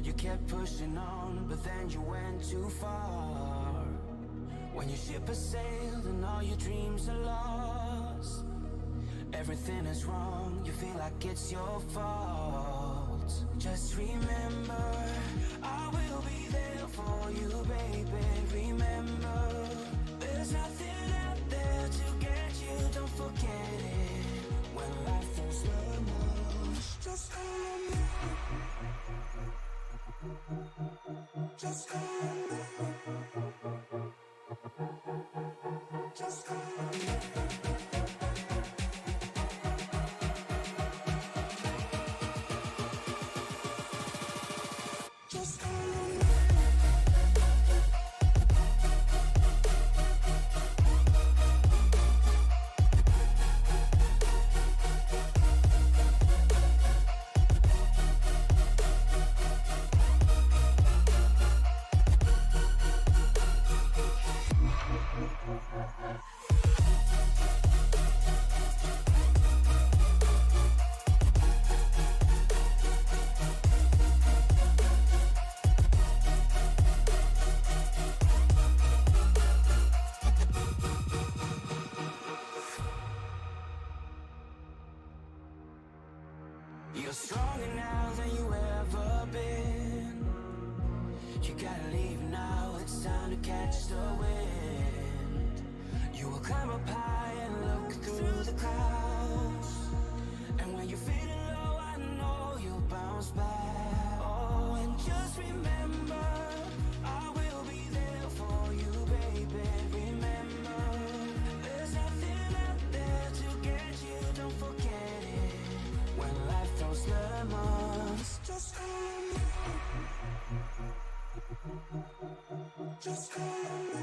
You kept pushing on, but then you went too far. When your ship has sailed and all your dreams are lost, everything is wrong, you feel like it's your fault. Just remember, I will be there for you, baby. Remember, there's nothing out there to get you, don't forget it. When life throws lemons, just call me. Just call me. Just call me. Just call me. You're stronger now than you ever been. You gotta leave now, it's time to catch the wind. You will climb up high and look through the clouds. And when you're feeling low, I know you'll bounce back. Oh, and just remember, I will be there for you, baby. Remember, there's nothing out there to get you, don't forget it. When life throws lemons, just call me. Just call me.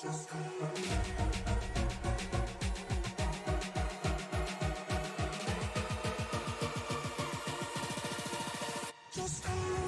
Just call me. Just call me.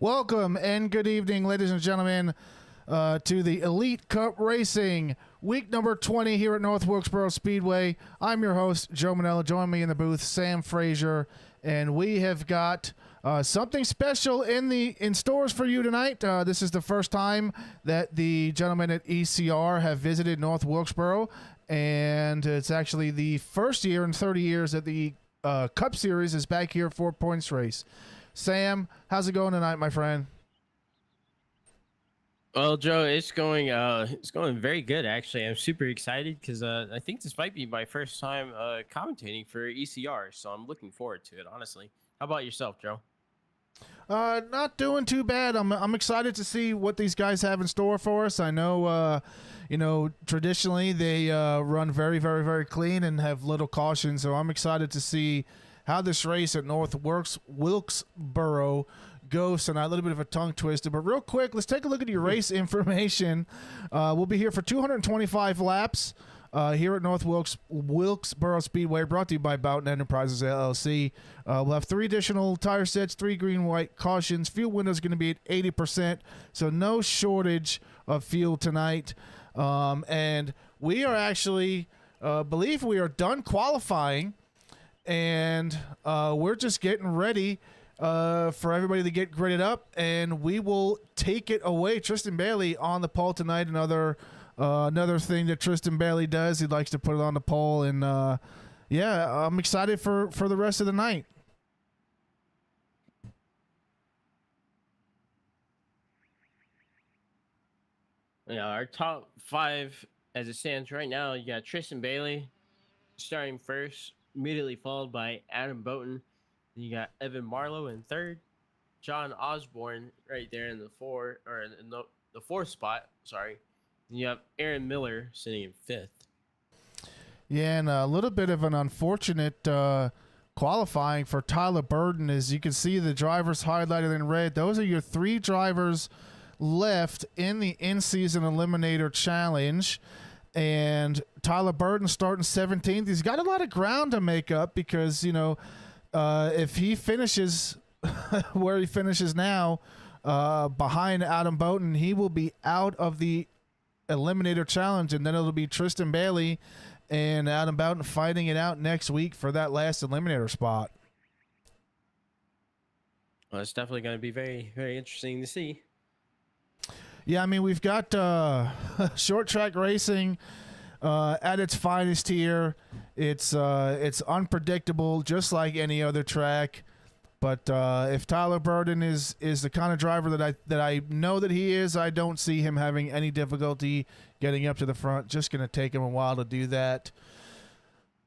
Welcome and good evening, ladies and gentlemen, to the Elite Cup Racing, week number 20 here at North Wilkesboro Speedway. I'm your host, Joe Manella. Join me in the booth, Sam Frazier, and we have got something special in stores for you tonight. This is the first time that the gentlemen at ECR have visited North Wilkesboro, and it's actually the first year in 30 years that the Cup Series is back here for points race. Sam, how's it going tonight, my friend? Well, Joe, it's going very good, actually. I'm super excited because I think this might be my first time commentating for ECR, so I'm looking forward to it, honestly. How about yourself, Joe? Not doing too bad. I'm excited to see what these guys have in store for us. I know, traditionally they run very, very, very clean and have little caution. So I'm excited to see how this race at Wilkesboro goes tonight. A little bit of a tongue twister, but real quick, let's take a look at your race information. We'll be here for 225 laps. Here at Wilkesboro Speedway, brought to you by Boughton Enterprises LLC. We'll have 3 additional tire sets, 3 green, white cautions. Fuel window is going to be at 80%, so no shortage of fuel tonight. And we are actually, believe we are done qualifying, and we're just getting ready for everybody to get gridded up, and we will take it away. Tristan Bailey on the pole tonight. Another thing that Tristan Bailey does, he likes to put it on the pole, and yeah, I'm excited for the rest of the night. Yeah, our top 5 as it stands right now, you got Tristan Bailey starting first, immediately followed by Adam Boughton. Then you got Evan Marlowe in 3rd, John Osborne right there in the 4th spot. Sorry. You have Aaron Miller sitting in 5th. Yeah, and a little bit of an unfortunate qualifying for Tyler Burton. As you can see, the drivers highlighted in red. Those are your 3 drivers left in the in-season Eliminator Challenge. And Tyler Burton starting 17th. He's got a lot of ground to make up because, if he finishes where he finishes now, behind Adam Boughton, he will be out of the Eliminator Challenge, and then it'll be Tristan Bailey and Adam Boughton fighting it out next week for that last Eliminator spot. Well, it's definitely going to be very, very interesting to see. Yeah, I mean, we've got short track racing at its finest here. It's unpredictable, just like any other track. But if Tyler Burton is the kind of driver that I know that he is, I don't see him having any difficulty getting up to the front. Just going to take him a while to do that.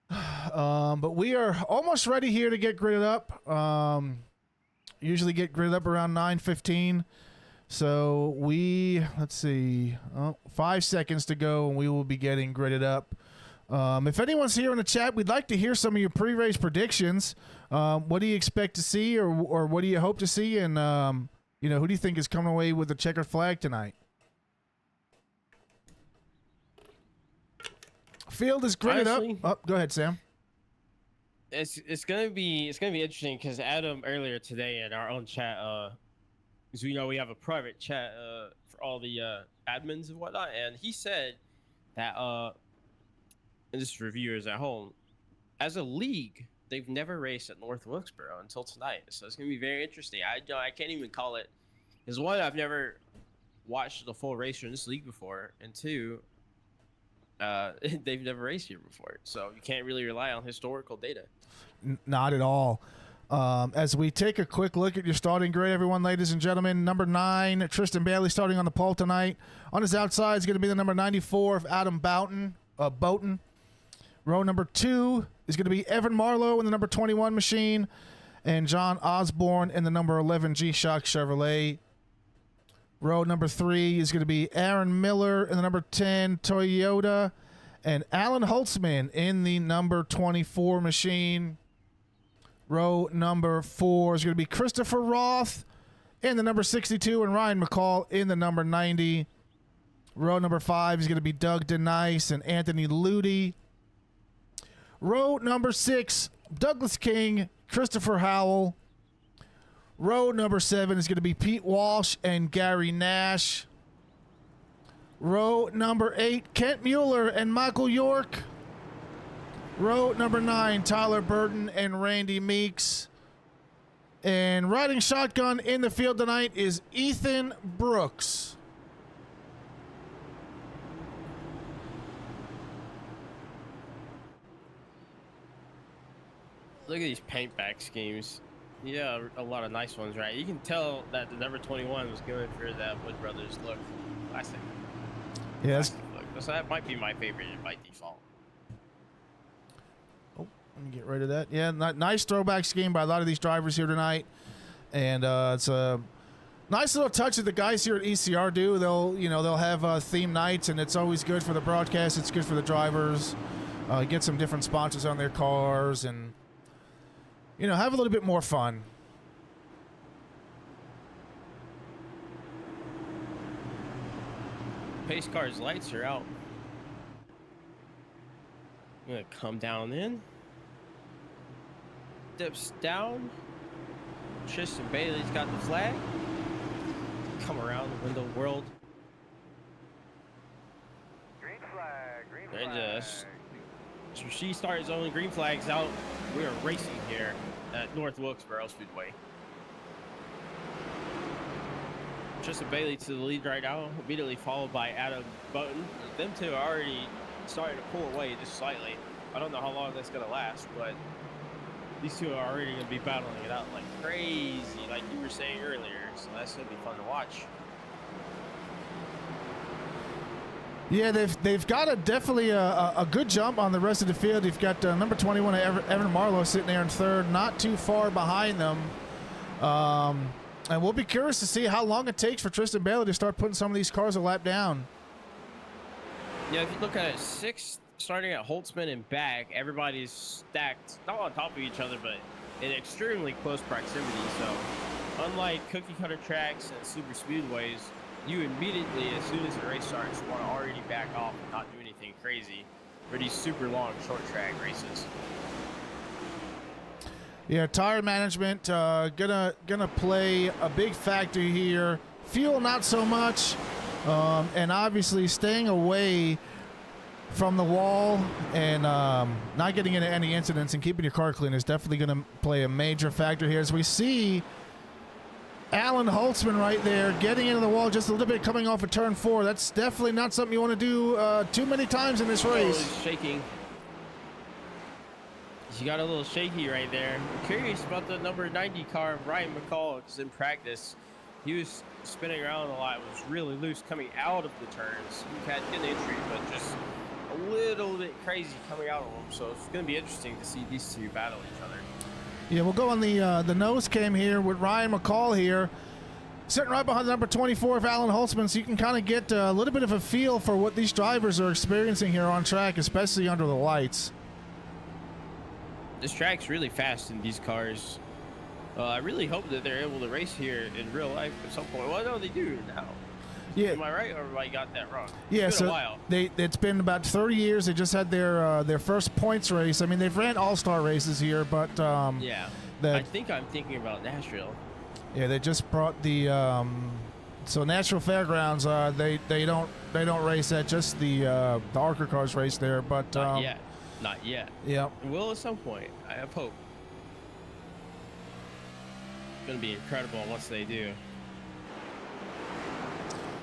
But we are almost ready here to get gridded up. Usually get gridded up around 9:15. So let's see, 5 seconds to go, and we will be getting gridded up. If anyone's here in the chat, we'd like to hear some of your pre-race predictions. What do you expect to see, or what do you hope to see? And, who do you think is coming away with the checkered flag tonight? Field is gridded up. Oh, go ahead, Sam. It's gonna be interesting because Adam earlier today in our own chat, because we have a private chat for all the admins and whatnot, and he said that and this is for viewers at home, as a league, they've never raced at North Wilkesboro until tonight. So it's going to be very interesting. I can't even call it. Because 1, I've never watched the full race in this league before. And 2, they've never raced here before. So you can't really rely on historical data. Not at all. As we take a quick look at your starting grid, everyone, ladies and gentlemen, number 9, Tristan Bailey starting on the pole tonight. On his outside is going to be the number 94 of Adam Boughton. Row number 2 is going to be Evan Marlowe in the number 21 machine, and John Osborne in the number 11 G-Shock Chevrolet. Row number 3 is going to be Aaron Miller in the number 10 Toyota, and Alan Holtzman in the number 24 machine. Row number 4 is going to be Christopher Roth in the number 62 and Ryan McCall in the number 90. Row number 5 is going to be Doug DeNice and Anthony Ludi. Row number 6, Douglas King, Christopher Howell. Row number 7 is going to be Pete Walsh and Gary Nash. Row number 8, Kent Mueller and Michael York. Row number 9, Tyler Burton and Randy Meeks. And riding shotgun in the field tonight is Ethan Brooks. Look at these paint back schemes. Yeah, a lot of nice ones, right? You can tell that the number 21 was going for that Wood Brothers look. Classic. Yes. Look. So that might be my favorite by default. Oh, let me get rid of that. Yeah, nice throwback scheme by a lot of these drivers here tonight. and it's a nice little touch that the guys here at ECR do. They'll have theme nights, and it's always good for the broadcast. It's good for the drivers. Get some different sponsors on their cars, and have a little bit more fun. Pace car's lights are out. I'm gonna come down in. Dips down. Tristan Bailey's got the flag. Come around the window world. Green flag, green flag. And so she started zoning green flags out. We are racing here at North Wilkesboro Speedway. Tristan Bailey to the lead right now, immediately followed by Adam Boughton. Them two are already starting to pull away just slightly. I don't know how long that's going to last, but these two are already going to be battling it out like crazy, like you were saying earlier. So that's going to be fun to watch. Yeah, they've got definitely a good jump on the rest of the field. You've got number 21, Evan Marlowe, sitting there in third, not too far behind them. And we'll be curious to see how long it takes for Tristan Bailey to start putting some of these cars a lap down. Yeah, if you look at it, sixth, starting at Holtzman and back, everybody's stacked, not on top of each other, but in extremely close proximity. So unlike cookie cutter tracks and super speedways, you immediately, as soon as the race starts, want to already back off and not do anything crazy for these super long short track races. Yeah, tire management gonna play a big factor here. Fuel not so much, and obviously staying away from the wall and not getting into any incidents and keeping your car clean is definitely gonna play a major factor here. As we see Alan Holtzman right there getting into the wall just a little bit, coming off of turn 4. That's definitely not something you want to do too many times in this race. Oh, he's shaking. He got a little shaky right there. I'm curious about the number 90 car, Ryan McCall, because in practice, he was spinning around a lot. It was really loose coming out of the turns. He had good entry, but just a little bit crazy coming out of them. So it's going to be interesting to see these two battle each other. Yeah, we'll go on the nose cam here with Ryan McCall here, sitting right behind the number 24 of Alan Holtzman, so you can kind of get a little bit of a feel for what these drivers are experiencing here on track, especially under the lights. This track's really fast in these cars. I really hope that they're able to race here in real life at some point. Well, no, they do now. Yeah. Am I right, or have I got that wrong? Yeah, it's been so a while. It's been about 30 years. They just had their first points race. I mean, they've ran all-star races here, but yeah, I think I'm thinking about Nashville. Yeah, they just brought the so Nashville Fairgrounds. They don't race at just the ARCA cars race there, but Not yet. Yeah. It will at some point. I have hope. It's going to be incredible once they do.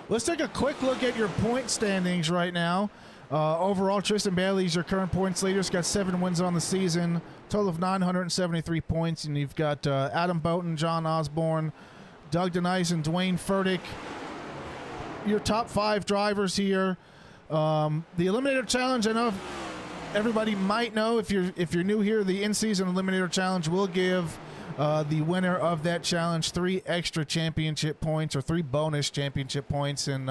Let's take a quick look at your point standings right now. Overall, Tristan Bailey's your current points leader. He's got 7 wins on the season, total of 973 points. And you've got Adam Boughton, John Osborne, Doug Denise, and Dwayne Furtick. Your top 5 drivers here. The Eliminator Challenge, I know everybody might know, if you're new here, the in-season Eliminator Challenge will give the winner of that challenge 3 extra championship points, or 3 bonus championship points. And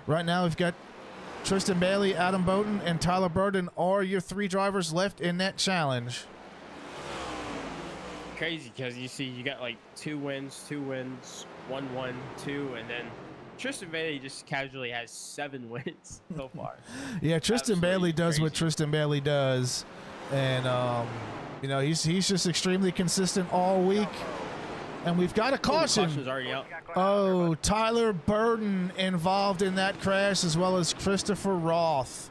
right now we've got Tristan Bailey, Adam Boughton, and Tyler Burden are your 3 drivers left in that challenge. Crazy, because you see you got like 2 wins, 1, 2, and then Tristan Bailey just casually has 7 wins so far. Yeah, Tristan Bailey does what Tristan Bailey does, and he's just extremely consistent all week. And we've got a caution. Caution's already out. Oh, Tyler Burden involved in that crash, as well as Christopher Roth.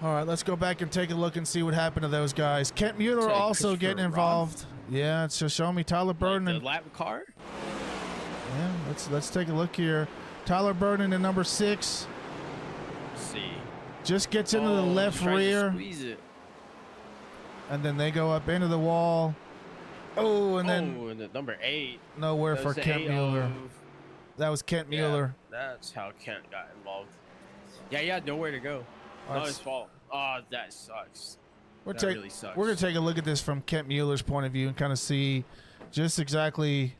All right, let's go back and take a look and see what happened to those guys. Kent Mueller also getting involved. Yeah, it's just showing me Tyler Burden. Like the lap car? Yeah, let's take a look here. Tyler Burden in number 6. Let's see. Just gets into the left rear. Squeeze it. And then they go up into the wall. Oh, and then and the number 8. nowhere for Kent Mueller. That was Kent Mueller. That's how Kent got involved. Yeah, he had nowhere to go. Not his fault. Oh, that sucks. We're That really sucks. We're going to take a look at this from Kent Mueller's point of view and kind of see just exactly.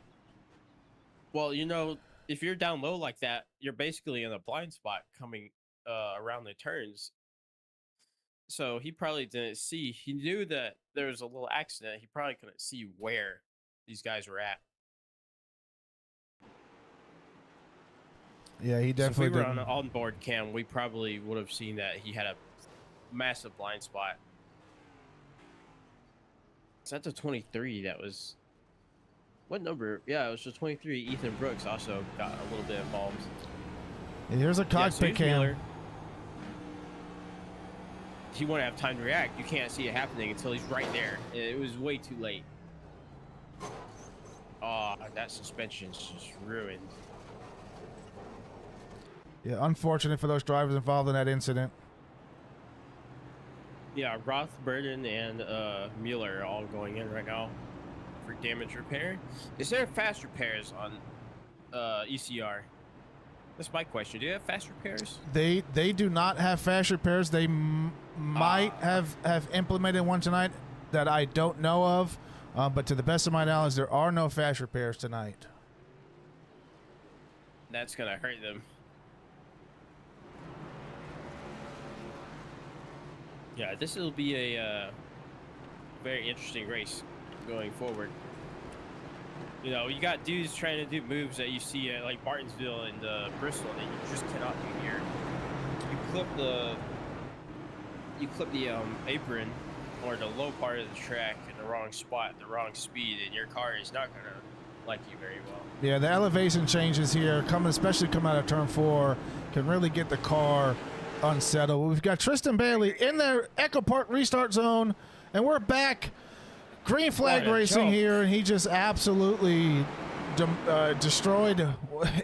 Well, you know, if you're down low like that, you're basically in a blind spot coming around the turns. So he probably didn't see. He knew that there was a little accident. He probably couldn't see where these guys were at. Yeah, he So if definitely we were did. on an onboard cam, we probably would have seen that he had a massive blind spot. Is that the 23 that was... What number? Yeah, it was the 23. Ethan Brooks also got a little bit involved. And here's a cockpit here's cam. Wheeler. He won't have time to react. You can't see it happening until he's right there. It was way too late. Oh, that suspension's just ruined. Yeah, unfortunate for those drivers involved in that incident. Yeah, Roth, Burden, and Mueller are all going in right now for damage repair. Is there fast repairs on ECR? That's my question. Do you have fast repairs? They do not have fast repairs. They might have implemented one tonight that I don't know of, but to the best of my knowledge, there are no fast repairs tonight. That's gonna hurt them. Yeah, this will be a very interesting race going forward. You know, you got dudes trying to do moves that you see at like Martinsville and Bristol that you just cannot do here. You clip the apron or the low part of the track in the wrong spot, the wrong speed, and your car is not gonna like you very well. Yeah, the elevation changes here, especially coming out of turn 4, can really get the car unsettled. We've got Tristan Bailey in their Echo Park restart zone, and we're back. Green flag racing here, and he just absolutely destroyed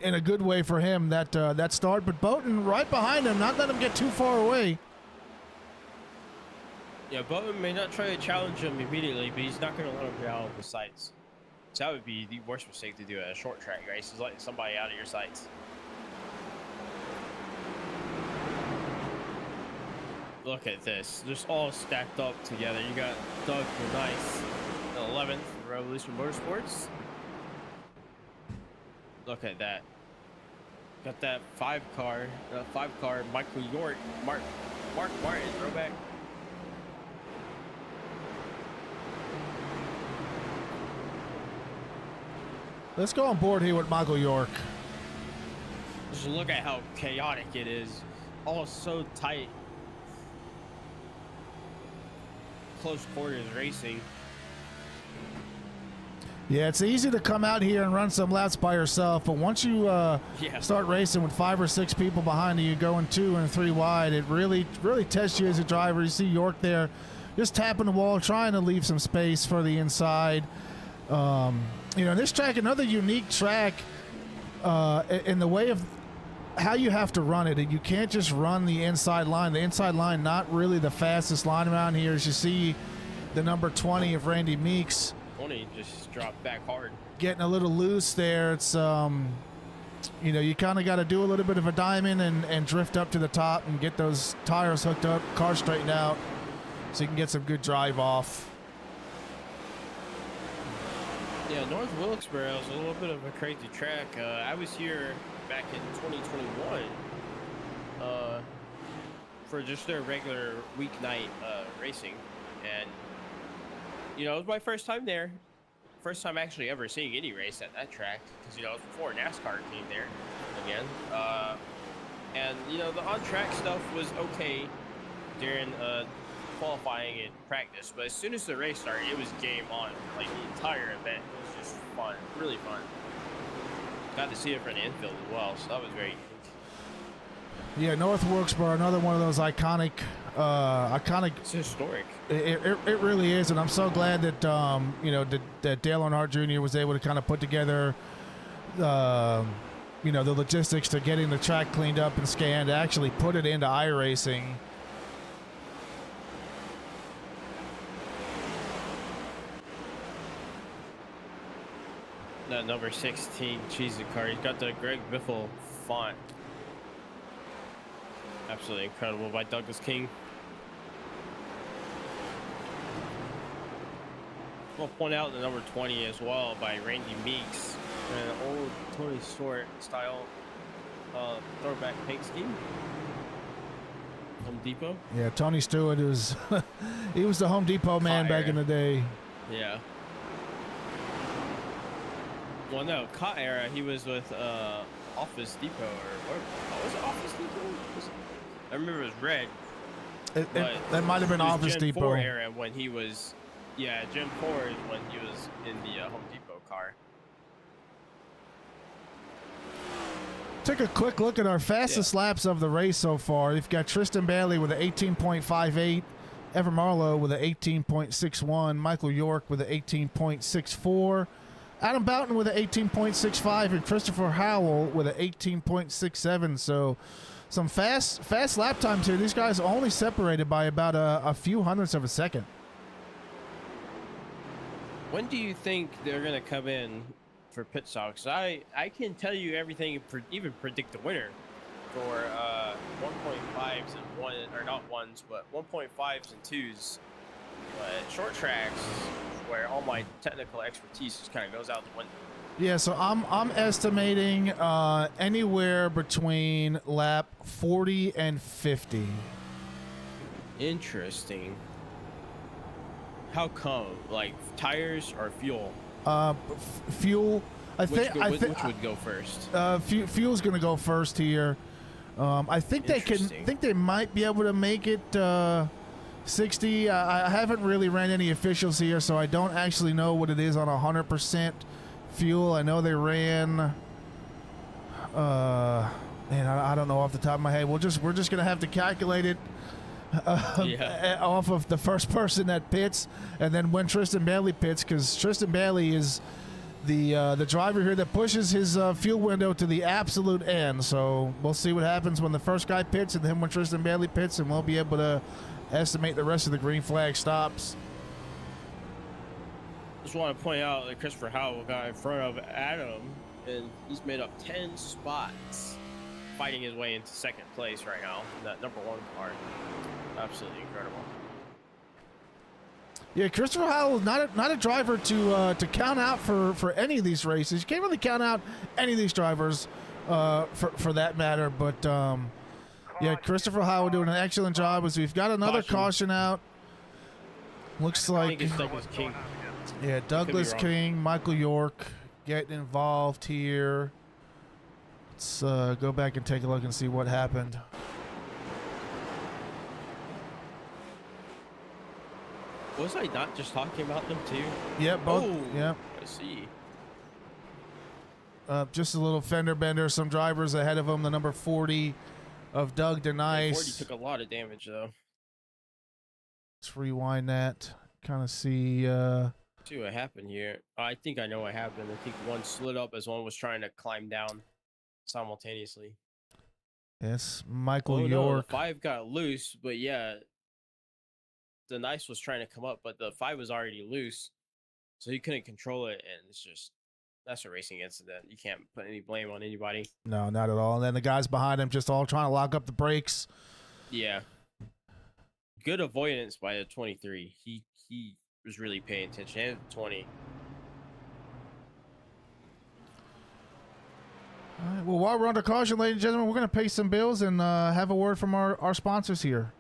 in a good way for him that start. But Boughton right behind him, not letting him get too far away. Yeah, Boughton may not try to challenge him immediately, but he's not going to let him get out of the sights. So that would be the worst mistake to do at a short track race, is letting somebody out of your sights. Look at this. Just all stacked up together. You got Doug Nice, the 11th for Revolution Motorsports. Look at that. Got that five car Michael York, Mark Martin, Throwback. Let's go on board here with Michael York. Just look at how chaotic it is. All so tight. Close quarters racing. Yeah, it's easy to come out here and run some laps by yourself, but once you start racing with 5 or 6 people behind you, going 2 and 3 wide, it really tests you as a driver. You see York there just tapping the wall, trying to leave some space for the inside. You know, this track, another unique track in the way of how you have to run it. You can't just run the inside line. The inside line, not really the fastest line around here. As you see the number 20 of Randy Meeks. 20 just dropped back hard. Getting a little loose there. It's, you know, you kind of got to do a little bit of a diamond and drift up to the top and get those tires hooked up, car straightened out, so you can get some good drive off. Yeah, North Wilkesboro is a little bit of a crazy track. I was here back in 2021 for just their regular weeknight racing, and you know, it was my first time there, first time actually ever seeing any race at that track, because you know, it was before NASCAR came there again. And you know, the on-track stuff was okay during qualifying and practice, but as soon as the race started, it was game on. Like, the entire event was just fun, really fun. Got to see it from the infield as well, so that was very unique. Yeah, North Wilkesboro, another one of those iconic. It's historic. It really is, and I'm so glad that you know, that Dale Earnhardt Jr. was able to kind of put together, you know, the logistics to getting the track cleaned up and scanned, to actually put it into iRacing. That number 16 cheesy car. He's got the Greg Biffle font. Absolutely incredible by Douglas King. We'll point out the number 20 as well by Randy Meeks, an old Tony Stewart style throwback paint scheme. Home Depot. Yeah, Tony Stewart was he was the Home Depot man back in the day. Yeah. Well, no, Cot era. He was with Office Depot or what was it? Office Depot? I remember it was red. That might have been Office Gen Depot 4 era when he was. Yeah, Gen 4 is when he was in the Home Depot car. Take a quick look at our fastest laps of the race so far. You've got Tristan Bailey with an 18.58, Evan Marlowe with an 18.61, Michael York with an 18.64, Adam Boughton with an 18.65, and Christopher Howell with an 18.67. So some fast lap times here. These guys are only separated by about a few hundredths of a second. When do you think they're going to come in for pit stops? I can tell you everything, even predict the winner for 1.5s and one, or not ones, but 1.5s and 2s. But short tracks, where all my technical expertise just kind of goes out the window. Yeah, so I'm estimating anywhere between lap 40 and 50. Interesting. How come? Like tires or fuel? Fuel. Which would go first? Fuel's going to go first here. I think they might be able to make it 60. I haven't really ran any officials here, so I don't actually know what it is on 100% fuel. I know they ran. And I don't know off the top of my head. We're just going to have to calculate it. Off of the first person that pits, and then when Tristan Bailey pits, because Tristan Bailey is the driver here that pushes his fuel window to the absolute end. So we'll see what happens when the first guy pits, and then when Tristan Bailey pits, and we'll be able to estimate the rest of the green flag stops. Just want to point out that Christopher Howell got in front of Adam, and he's made up 10 spots, fighting his way into second place right now in that number 1 car. Absolutely incredible. Yeah, Christopher Howell, not a driver to count out for any of these races. You can't really count out any of these drivers for that matter. But yeah, Christopher Howell doing an excellent job. As we've got another caution out. Looks like Douglas King. Yeah, Douglas King, Michael York getting involved here. Let's go back and take a look and see what happened. Was I not just talking about them too? Yep, both. Oh, yep. I see. Just a little fender bender. Some drivers ahead of him. The number 40 of Doug Denise. 40 took a lot of damage though. Let's rewind that. Kind of see. See what happened here. I think I know what happened. I think one slid up as one was trying to climb down simultaneously. Yes, Michael No, York. the 5 got loose, but yeah, the Nice was trying to come up, but the 5 was already loose, so he couldn't control it, and it's just, that's a racing incident. You can't put any blame on anybody. No, not at all. And then the guys behind him just all trying to lock up the brakes. Yeah. Good avoidance by the 23. He was really paying attention. And 20. All right, well, while we're under caution, ladies and gentlemen, we're going to pay some bills and have a word from our sponsors here.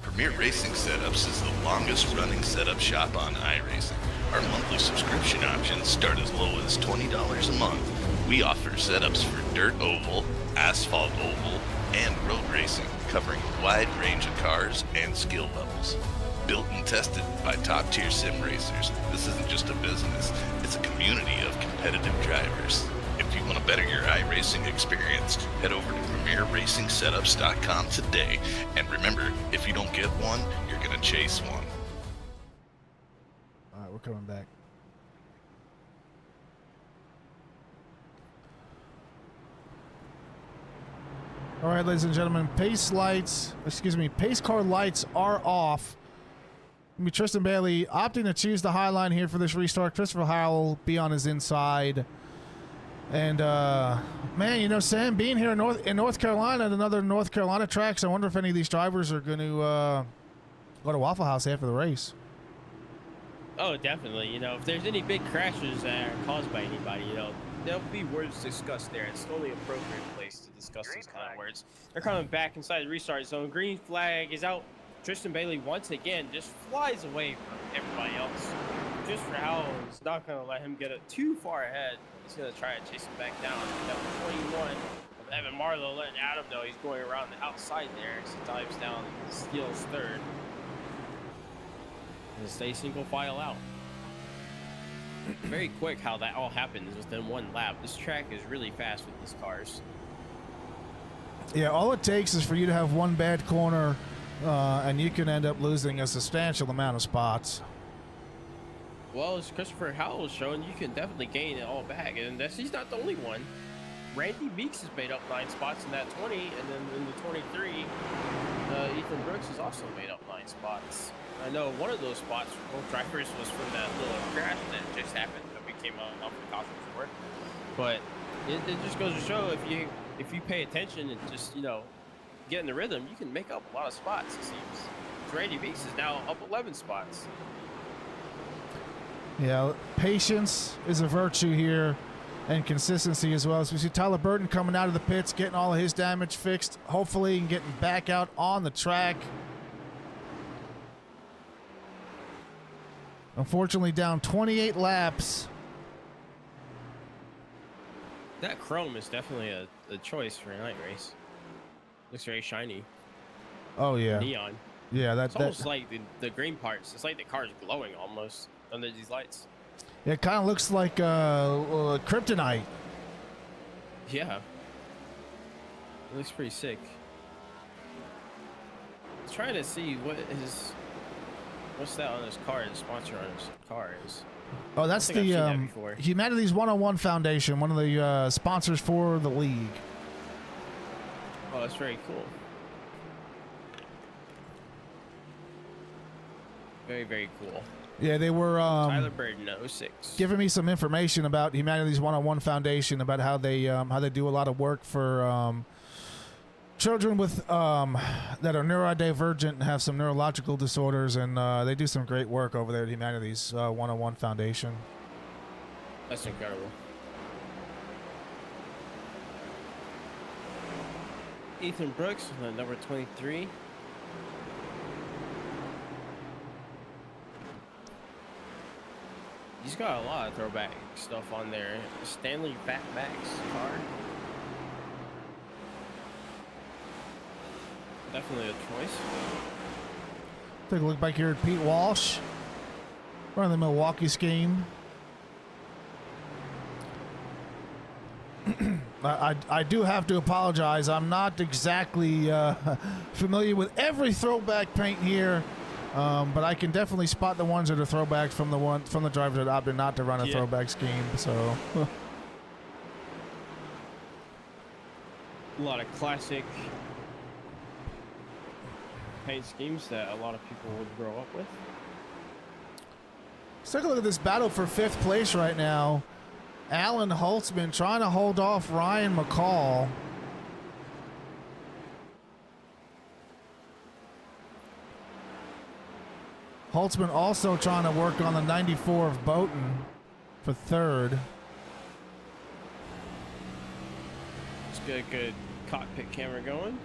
Premier Racing Setups is the longest running setup shop on iRacing. Our monthly subscription options start as low as $20 a month. We offer setups for dirt oval, asphalt oval, and road racing, covering a wide range of cars and skill levels. Built and tested by top-tier sim racers, this isn't just a business, it's a community of competitive drivers. If you want to better your iRacing experience, head over to PremierRacingSetups.com today. And remember, if you don't get one, you're going to chase one. All right, we're coming back. All right, ladies and gentlemen, pace car lights are off. Tristan Bailey opting to choose the high line here for this restart. Christopher Howell be on his inside. And, man, you know, Sam, being here in North Carolina at another North Carolina tracks, I wonder if any of these drivers are going to go to Waffle House after the race. Oh, definitely. You know, if there's any big crashes that are caused by anybody, you know, there'll be words discussed there. It's the only appropriate place to discuss these kind of words. They're coming back inside the restart zone. Green flag is out. Tristan Bailey once again just flies away from everybody else. Just for how is not going to let him get it too far ahead. He's going to try to chase him back down. Number 21 of Evan Marlowe letting Adam know he's going around the outside there as he dives down and steals third. And stay single file out. Very quick how that all happens within one lap. This track is really fast with these cars. Yeah, all it takes is for you to have one bad corner, and you can end up losing a substantial amount of spots. Well, as Christopher Howell was showing, you can definitely gain it all back, and he's not the only one. Randy Meeks has made up 9 spots in that 20, and then in the 23, Ethan Brooks has also made up 9 spots. I know one of those spots for both drivers was from that little crash that just happened that we came up with caution for. But it just goes to show if you pay attention and just, you know, get in the rhythm, you can make up a lot of spots, it seems. Randy Meeks is now up 11 spots. Yeah, patience is a virtue here, and consistency as well. So we see Tyler Burton coming out of the pits, getting all of his damage fixed, hopefully, and getting back out on the track. Unfortunately, down 28 laps. That chrome is definitely a choice for a night race. Looks very shiny. Oh, yeah. Neon. Yeah, It's almost like the green parts. It's like the car's glowing almost under these lights. It kind of looks like kryptonite. Yeah. It looks pretty sick. I'm trying to see what's that on his car, the sponsor on his car is. Oh, that's the Humanities 101 Foundation, one of the sponsors for the league. Oh, that's very cool. Very, very cool. Yeah, they were Tyler Burton, 06. giving me some information about Humanities 101 Foundation, about how they do a lot of work for children with that are neurodivergent and have some neurological disorders, and they do some great work over there at Humanities 101 Foundation. That's incredible. Ethan Brooks, number 23. He's got a lot of throwback stuff on there. Stanley Fatback's car. Definitely a choice. Take a look back here at Pete Walsh, running the Milwaukee scheme. I do have to apologize. I'm not exactly familiar with every throwback paint here, but I can definitely spot the ones that are throwbacks from the drivers that opted not to run a throwback scheme. So a lot of classic paint schemes that a lot of people would grow up with. Let's take a look at this battle for 5th place right now. Alan Holtzman trying to hold off Ryan McCall. Holtzman also trying to work on the 94 of Boughton for 3rd. Let's get a good cockpit camera going.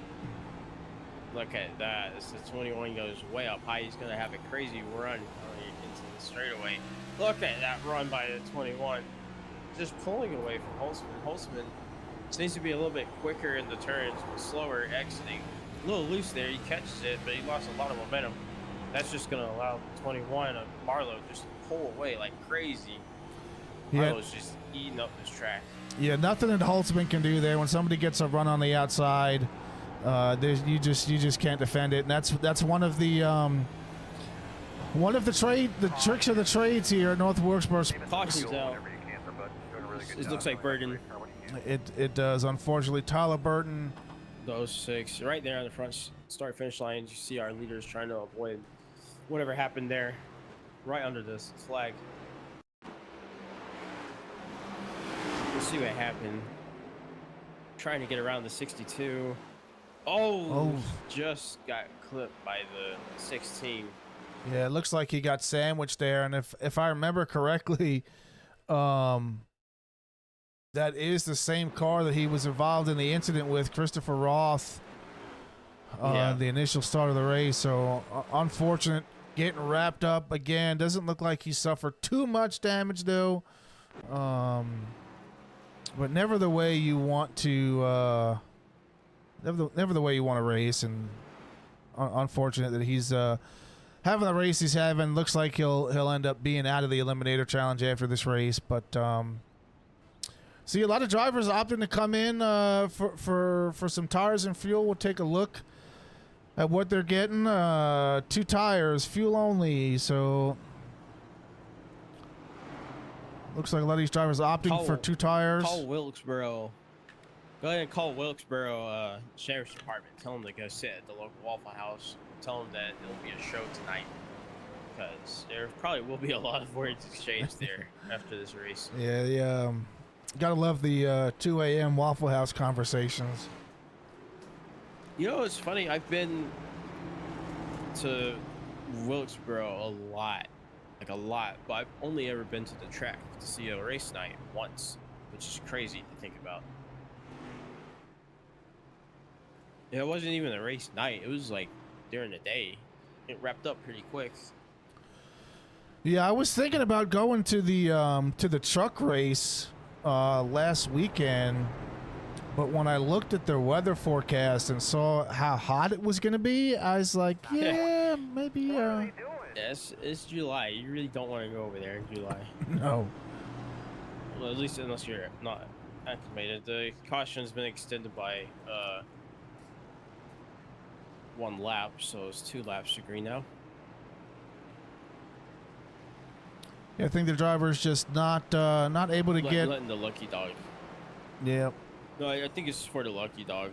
Look at that. As the 21 goes way up high, he's going to have a crazy run into the straightaway. Look at that run by the 21. Just pulling away from Holtzman. Holtzman seems to be a little bit quicker in the turns, but slower exiting. A little loose there. He catches it, but he lost a lot of momentum. That's just going to allow the 21 of Marlowe just to pull away like crazy. Marlowe's just eating up this track. Yeah, nothing that Holtzman can do there. When somebody gets a run on the outside, you just can't defend it. And that's one of the tricks of the trades here at North Wilkesboro. Caution's out. It looks like Burton. It does, unfortunately. Tyler Burton. Those 6 right there on the front start finish line. You see our leaders trying to avoid whatever happened there, right under this flag. We'll see what happened. Trying to get around the 62. Oh, just got clipped by the 16. Yeah, it looks like he got sandwiched there, and if I remember correctly, that is the same car that he was involved in the incident with, Christopher Roth, the initial start of the race. So unfortunate, getting wrapped up again. Doesn't look like he suffered too much damage though, but never the way you want to, never the way you want to race, and unfortunate that he's having the race he's having. Looks like he'll end up being out of the Eliminator Challenge after this race. But see, a lot of drivers opting to come in for some tires and fuel. We'll take a look at what they're getting. 2 tires, fuel only. So looks like a lot of these drivers opting for 2 tires. Call Wilkesboro. Go ahead and call Wilkesboro Sheriff's Department. Tell them to go sit at the local Waffle House. Tell them that there'll be a show tonight, because there probably will be a lot of words exchanged there after this race. Yeah, gotta love the 2 a.m. Waffle House conversations. You know, it's funny. I've been to Wilkesboro a lot, but I've only ever been to the track to see a race night once, which is crazy to think about. Yeah, it wasn't even a race night. It was like during the day. It wrapped up pretty quick. Yeah, I was thinking about going to the truck race last weekend, but when I looked at their weather forecast and saw how hot it was going to be, I was like, yeah, maybe. Yes, it's July. You really don't want to go over there in July. No. Well, at least unless you're not acclimated. The caution's been extended by 1 lap, so it's 2 laps to green now. Yeah, I think the driver's just not able to get letting the lucky dog. Yeah. No, I think it's for the lucky dog.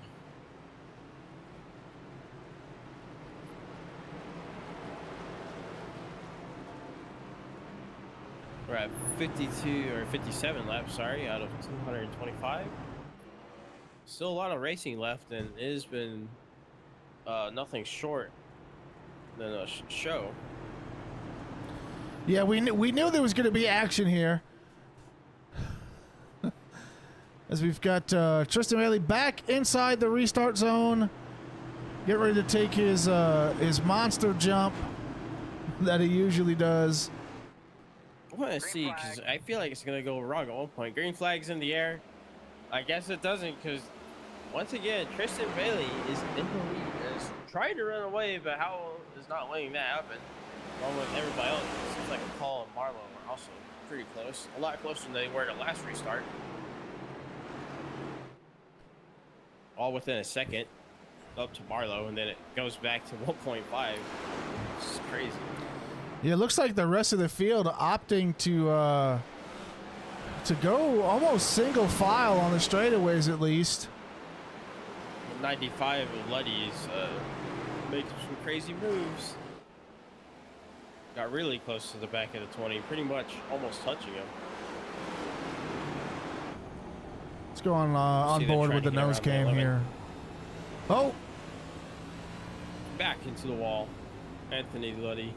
We're at 52 or 57 laps, sorry, out of 225. Still a lot of racing left, and it has been nothing short than a show. Yeah, we knew there was going to be action here. As we've got Tristan Bailey back inside the restart zone, get ready to take his monster jump that he usually does. I want to see, because I feel like it's going to go wrong at one point. Green flag's in the air. I guess it doesn't, because once again, Tristan Bailey is in the lead. Is trying to run away, but Howell is not letting that happen. Along with everybody else, it seems like Paul and Marlowe are also pretty close. A lot closer than they were at the last restart. All within a second up to Marlowe, and then it goes back to 1.5. It's crazy. Yeah, it looks like the rest of the field opting to go almost single file on the straightaways at least. 95 of Luddy's making some crazy moves. Got really close to the back of the 20, pretty much almost touching him. Let's go on board with the nose cam here. Oh! Back into the wall. Anthony Luddy.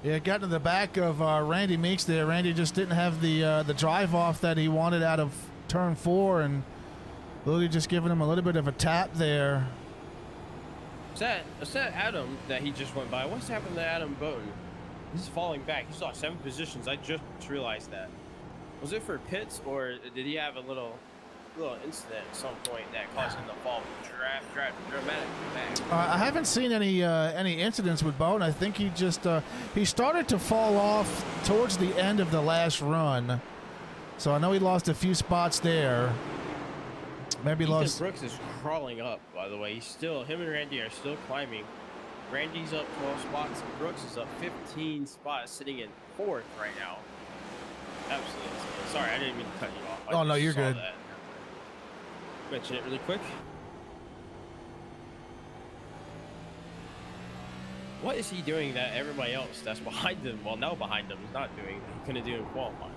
Yeah, got to the back of Randy Meeks there. Randy just didn't have the drive off that he wanted out of turn 4, and Luddy just giving him a little bit of a tap there. Is that Adam that he just went by? What's happened to Adam Boughton? He's falling back. He lost 7 positions. I just realized that. Was it for pits, or did he have a little incident at some point that caused him to fall dramatically back? I haven't seen any incidents with Boughton. I think he just he started to fall off towards the end of the last run, so I know he lost a few spots there. Maybe Ethan lost. Brooks is crawling up, by the way. Him and Randy are still climbing. Randy's up 12 spots. Brooks is up 15 spots, sitting in 4th right now. Absolutely insane. Sorry, I didn't mean to cut you off. Oh, no, you're good. That. Mention it really quick. What is he doing that everybody else that's behind him, well, now behind him, is not doing? He couldn't do in qualifying.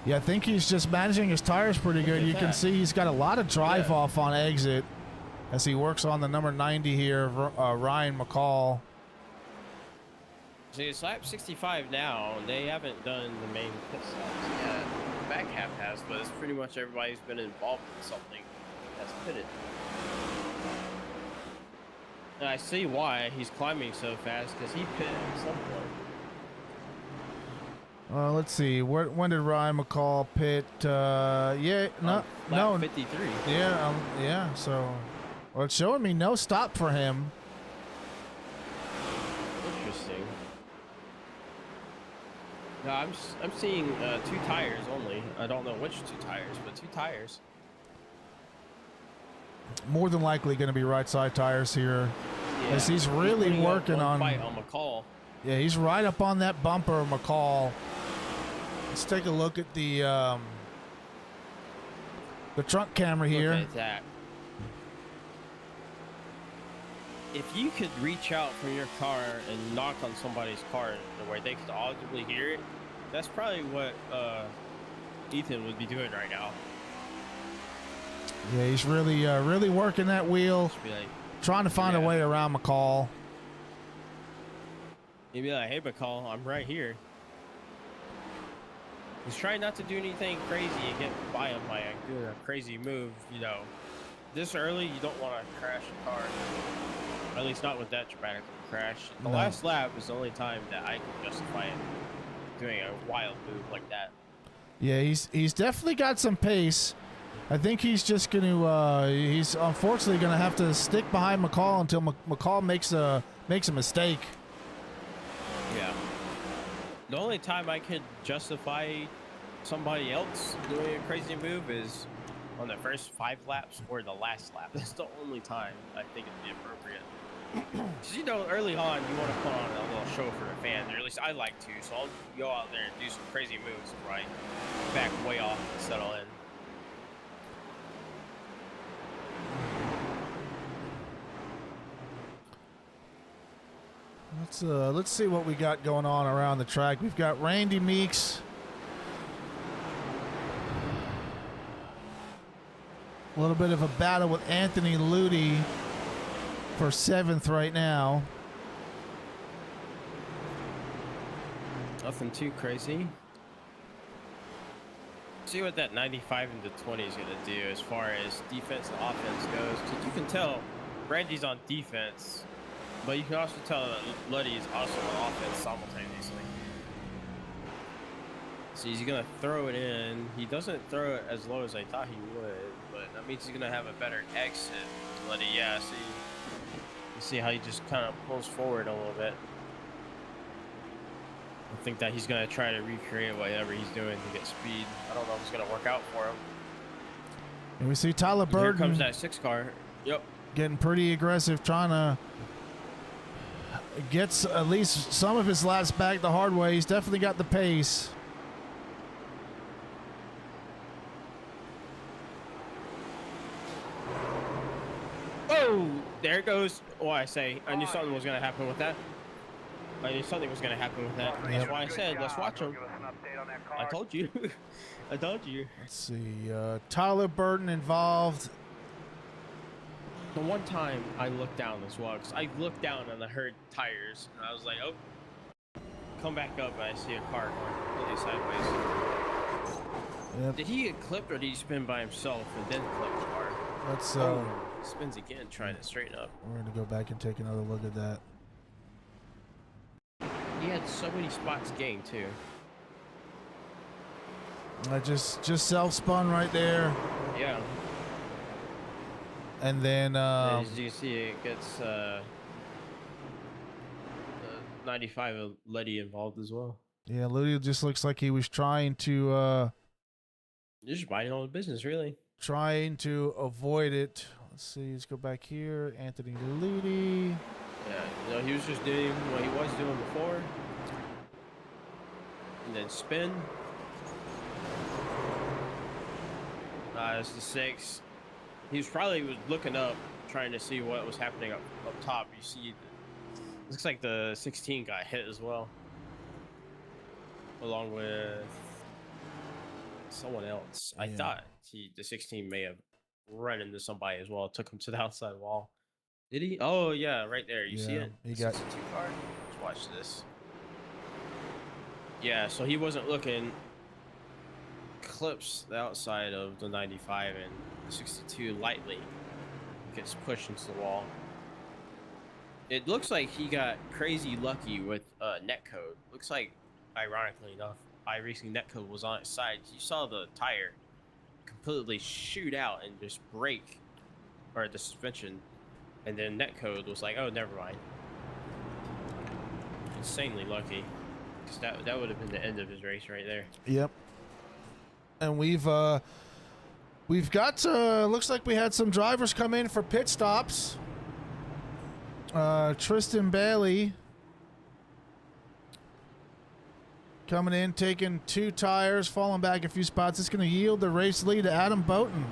Yeah, I think he's just managing his tires pretty good. You can see he's got a lot of drive off on exit. as he works on the number 90 here, Ryan McCall. See, it's lap 65 now. They haven't done the main pit stops yet. The back half has, but it's pretty much everybody's been involved in something that's pitted. And I see why he's climbing so fast, because he pitted at some point. Let's see. When did Ryan McCall pit? Yeah, no, Lap 53. Yeah, yeah. So, well, it's showing me no stop for him. Interesting. No, I'm seeing 2 tires only. I don't know which 2 tires, but 2 tires. More than likely going to be right side tires here, Yeah. as he's really putting up working one on. fight on McCall. Yeah, he's right up on that bumper, McCall. Let's take a look at the trunk camera here. Look at that. If you could reach out from your car and knock on somebody's car where they could audibly hear it, that's probably what Ethan would be doing right now. Yeah, he's really really working that wheel, Just be like, trying to find a way around McCall. he'd be like, "Hey, McCall, I'm right here." He's trying not to do anything crazy and get by him by doing a crazy move. You know, this early, you don't want to crash a car. Or at least not with that dramatic of a crash. The No. last lap was the only time that I could justify him doing a wild move like that. Yeah, he's definitely got some pace. I think he's just going to he's unfortunately going to have to stick behind McCall until McCall makes a mistake. Yeah. The only time I could justify somebody else doing a crazy move is on the first 5 laps or the last lap. That's the only time I think it'd be appropriate. Because, you know, early on, you want to put on a little show for the fans, or at least I like to. So I'll go out there and do some crazy moves before I back way off and settle in. Let's see what we got going on around the track. We've got Randy Meeks. A little bit of a battle with Anthony Ludi for 7th right now. Nothing too crazy. See what that 95 into 20 is going to do as far as defense and offense goes. 'Cause you can tell Randy's on defense, but you can also tell that Luddy is also on offense simultaneously. So he's going to throw it in. He doesn't throw it as low as I thought he would, but that means he's going to have a better exit. Luddy, yeah, see, you see how he just kind of pulls forward a little bit. I think that he's going to try to recreate whatever he's doing to get speed. I don't know if it's going to work out for him. And we see Tyler Here Burton comes that 6 car. Yep. getting pretty aggressive, trying to get at least some of his laps back the hard way. He's definitely got the pace. Oh, there it goes. Oh, I knew something was going to happen with that. I knew something was going to happen with that. That's why I said, let's watch him. I told you. I told you. Let's see. Tyler Burton involved. The one time I looked down as well, because I looked down and I heard tires, and I was like, oh. Come back up, and I see a car going completely sideways. Yep. Did he get clipped, or did he spin by himself and then clip the car? Let's Spins again, trying to straighten up. we're gonna go back and take another look at that. He had so many spots gained too. I just self-spun right there, Yeah. and then As you see, it gets 95 of Letty involved as well. yeah, Ludi just looks like he was trying to Just minding all the business, really. avoid it. Let's see. Let's go back here. Anthony Ludi. Yeah, he was just doing what he was doing before, and then spin. That's the 6. He was probably looking up, trying to see what was happening up top. You see, looks like the 16 got hit as well, along with someone else. I Yeah. thought the 16 may have run into somebody as well. Took him to the outside wall. Did he? Oh yeah, right there. You see Yeah, it? he The got- 62 car. Let's watch this. Yeah, so he wasn't looking. Clips the outside of the 95 and the 62 lightly. Gets pushed into the wall. It looks like he got crazy lucky with netcode. Looks like, ironically enough, iRacing netcode was on its side. You saw the tire completely shoot out and just break, or the suspension, and then netcode was like, oh, never mind. Insanely lucky, because that would have been the end of his race right there. Yep. And we've got looks like we had some drivers come in for pit stops. Tristan Bailey coming in, taking 2 tires, falling back a few spots. It's going to yield the race lead to Adam Boughton.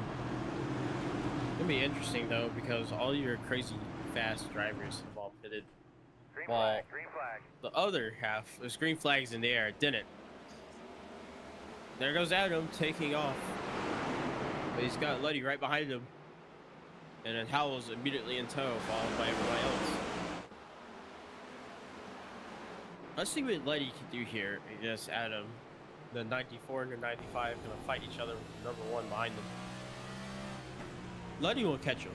It'll be interesting though, because all your crazy fast drivers have all pitted. Green Well, flag, green flag. the other half, there's green flags in the air, didn't. There goes Adam taking off. But he's got Luddy right behind him. And then Howell's immediately in tow, followed by everybody else. Let's see what Luddy can do here against Adam. The 94 and the 95 gonna fight each other with number 1 behind them. Luddy will catch him.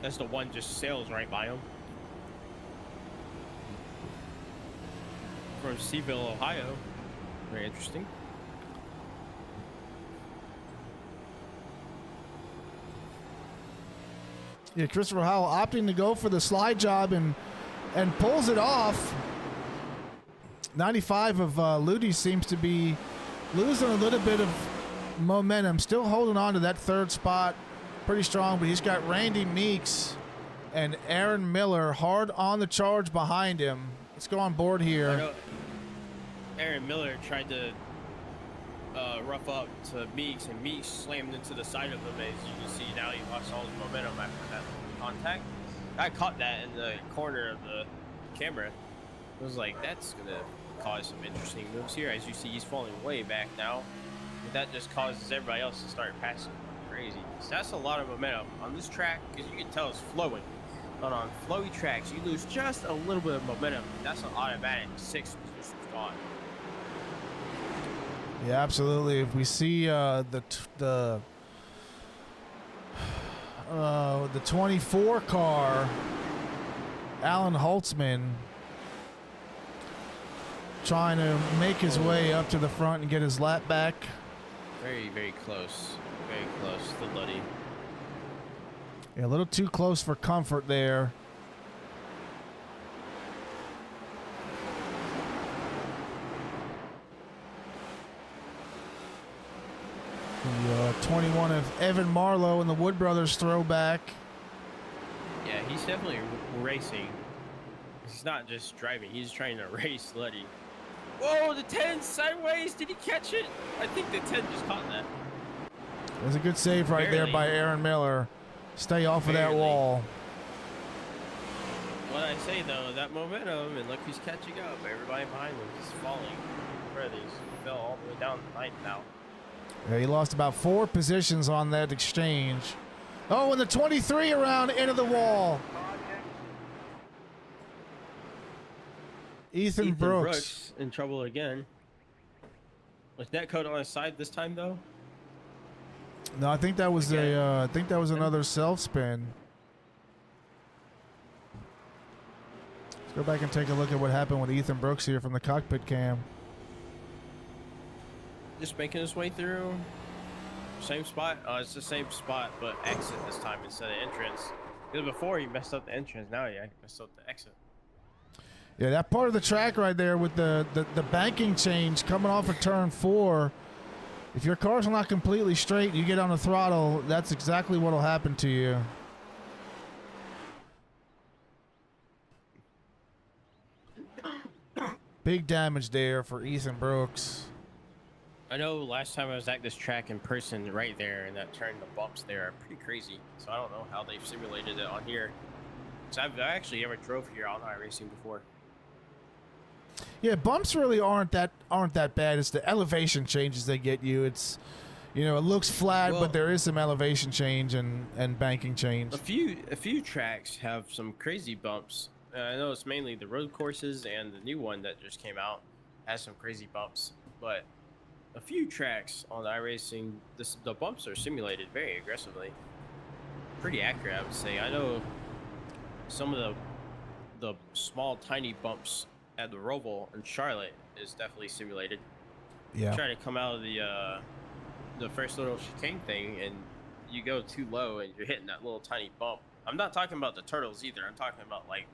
That's the one just sails right by him. From Seaville, Ohio. Very interesting. Yeah, Christopher Howell opting to go for the slide job and pulls it off. 95 of Ludi seems to be losing a little bit of momentum. Still holding on to that 3rd spot pretty strong, but he's got Randy Meeks and Aaron Miller hard on the charge behind him. Let's go on board I here. know Aaron Miller tried to rough up to Meeks, and Meeks slammed into the side of him. As you can see now, he lost all his momentum after that contact. I caught that in the corner of the camera. I was like, that's gonna cause some interesting moves here. As you see, he's falling way back now. But that just causes everybody else to start passing crazy. So that's a lot of momentum on this track, because you can tell it's flowing. But on flowy tracks, you lose just a little bit of momentum. That's an automatic 6 positions gone. Yeah, absolutely. If we see the 24 car, Alan Holtzman, trying to make his way up to the front and get his lap back. Very, very close. Very close to Luddy. Yeah, a little too close for comfort there. The 21 of Evan Marlowe and the Wood Brothers throwback. Yeah, he's definitely racing. He's not just driving. He's trying to race Luddy. Whoa, the 10 sideways. Did he catch it? I think the 10 just caught that. It was a good save right there by Aaron Miller. Stay off of that Barely. wall. What I say though, that momentum, and look who's catching up. Everybody behind him is falling. Where they fell all the way down the 9th now. Yeah, he lost about 4 positions on that exchange. Oh, and the 23 around into the wall. Ethan Brooks. In trouble again. Was that code on his side this time though? No, I think that was Okay. I think that was another self spin. Let's go back and take a look at what happened with Ethan Brooks here from the cockpit cam. Just making his way through. Same spot. It's the same spot, but exit this time instead of entrance. Because before he messed up the entrance, now he messed up the exit. Yeah, that part of the track right there with the banking change coming off of turn 4. If your car's not completely straight, you get on the throttle, that's exactly what will happen to you. Big damage there for Ethan Brooks. I know last time I was at this track in person right there, and that turn, the bumps there are pretty crazy. So I don't know how they've simulated it on here. So I actually never drove here on iRacing before. Yeah, bumps really aren't that bad. It's the elevation changes they get you. It's You know, it looks flat, Well- but there is some elevation change and banking change. A few tracks have some crazy bumps. I know it's mainly the road courses, and the new one that just came out has some crazy bumps. But a few tracks on iRacing, the bumps are simulated very aggressively, pretty accurate, I would say. I know some of the small, tiny bumps at the Roval in Charlotte is definitely simulated. Yeah. Try to come out of the first little chicane thing, and you go too low, and you're hitting that little tiny bump. I'm not talking about the turtles either. I'm talking about like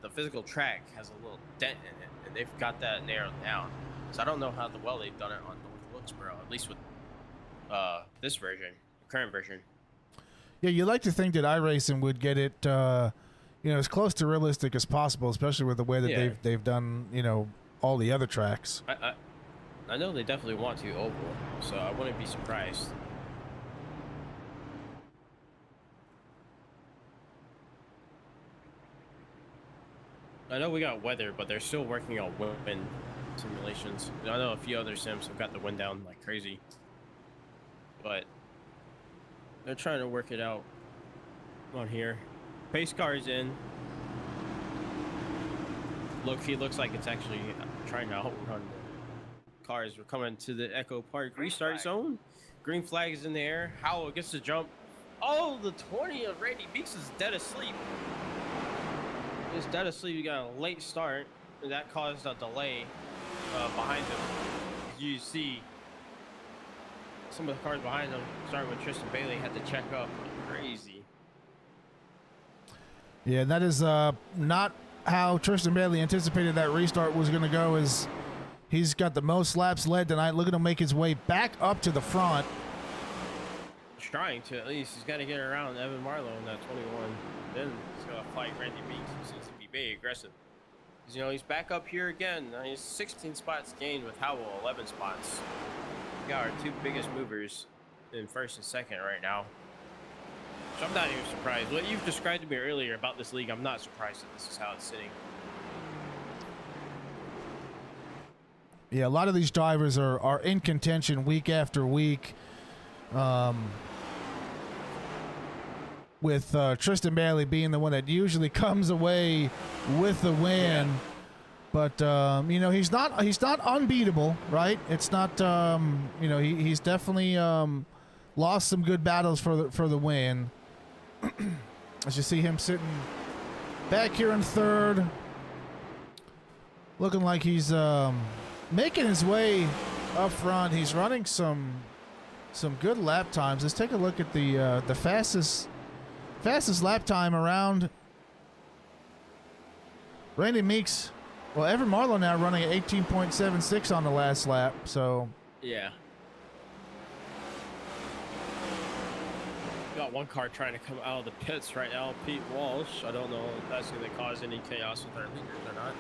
the physical track has a little dent in it, and they've got that narrowed down. So I don't know how well they've done it on North Wilkesboro, at least with this version, the current version. Yeah, you like to think that iRacing would get it, you know, as close to realistic as possible, especially with the way that they've done, you know, all the other tracks. I know they definitely want to oval, so I wouldn't be surprised. I know we got weather, but they're still working on wind simulations. I know a few other sims have got the wind down like crazy, but they're trying to work it out on here. Pace car is in. Look, he looks like it's actually trying to outrun the cars. We're coming to the Echo Park restart zone. Green flag is in the air. Howell gets the jump. Oh, the 20 of Randy Beeks is dead asleep. He's dead asleep. He got a late start, and that caused a delay behind him. You see some of the cars behind him, starting with Tristan Bailey, had to check up. Crazy. Yeah, that is not how Tristan Bailey anticipated that restart was going to go. As he's got the most laps led tonight. Look at him make his way back up to the front. He's trying to, at least. He's got to get around Evan Marlowe in that 21. Then he's going to fight Randy Beeks, who seems to be very aggressive. Because, you know, he's back up here again. He's 16 spots gained with Howell, 11 spots. We got our two biggest movers in first and second right now. So I'm not even surprised. What you've described to me earlier about this league, I'm not surprised that this is how it's sitting. Yeah, a lot of these drivers are in contention week after week. With Tristan Bailey being the one that usually comes away with the win. Yeah. But you know, he's not unbeatable, right? It's not you know, he's definitely lost some good battles for the win. As you see him sitting back here in third, looking like he's making his way up front. He's running some good lap times. Let's take a look at the fastest lap time around. Randy Meeks, well, Evan Marlowe now running at 18.76 on the last lap. So yeah. Got one car trying to come out of the pits right now, Pete Walsh. I don't know if that's going to cause any chaos with our leaders or not.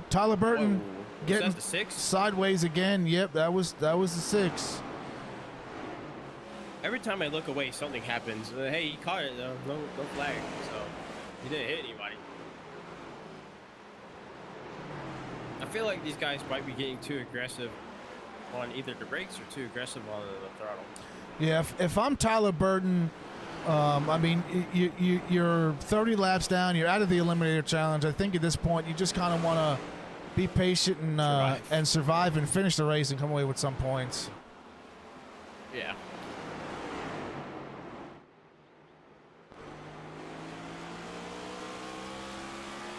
Tyler Burton getting the 6? sideways again. Yep, that was the 6. Every time I look away, something happens. Hey, he caught it though. No flag, so he didn't hit anybody. I feel like these guys might be getting too aggressive on either the brakes or too aggressive on the throttle. Yeah, if I'm Tyler Burton, I mean, you're 30 laps down. You're out of the Eliminator Challenge. I think at this point you just kind of want to be patient and survive and finish the race and come away with some points. Yeah.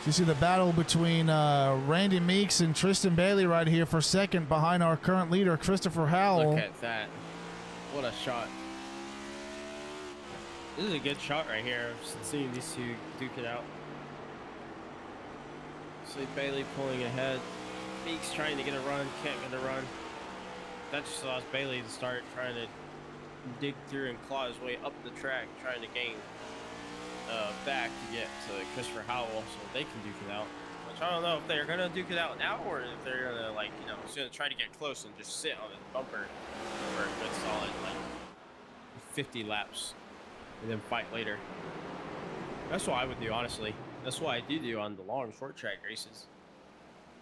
You see the battle between Randy Meeks and Tristan Bailey right here for second behind our current leader, Christopher Howell. Look at that. What a shot. This is a good shot right here, seeing these two duke it out. See Bailey pulling ahead. Meeks trying to get a run, can't get a run. That just allows Bailey to start trying to dig through and claw his way up the track, trying to gain back to get to Christopher Howell so they can duke it out. Which I don't know if they're going to duke it out now or if they're going to, like, you know, just going to try to get close and just sit on the bumper for a good solid, like, 50 laps and then fight later. That's what I would do, honestly. That's what I do on the long short track races.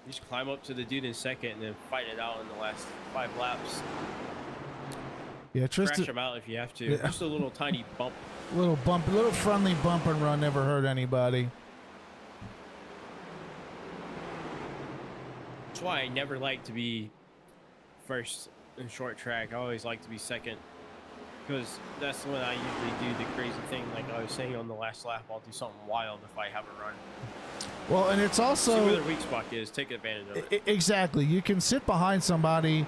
You just climb up to the dude in second and then fight it out in the last 5 laps. Yeah, Crash Tristan. him out if you have to. Yeah. Just a little tiny bump. Little friendly bump and run never hurt anybody. That's why I never like to be first in short track. I always like to be second. Because that's when I usually do the crazy thing, like I was saying on the last lap. I'll do something wild if I have a run. Well, and it's also see where the weak spot is. Take advantage of it. Exactly. You can sit behind somebody,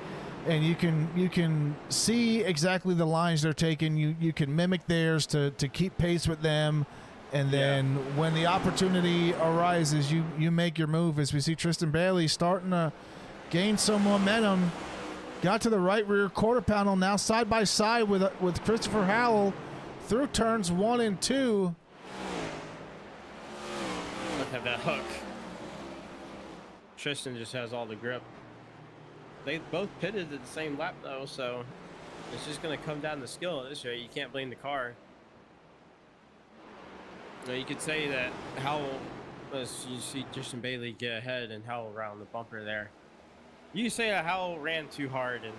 and you can see exactly the lines they're taking. You can mimic theirs to keep pace with them, and then when the opportunity arises, you make your move. As we see Tristan Bailey starting to gain some momentum. Got to the right rear quarter panel, now side by side with Christopher Howell through turns 1 and 2. Look at that hook. Tristan just has all the grip. They both pitted at the same lap though, so it's just going to come down to skill at this rate. You can't blame the car. You could say that Howell, as you see Tristan Bailey get ahead and Howell around the bumper there. You say that Howell ran too hard and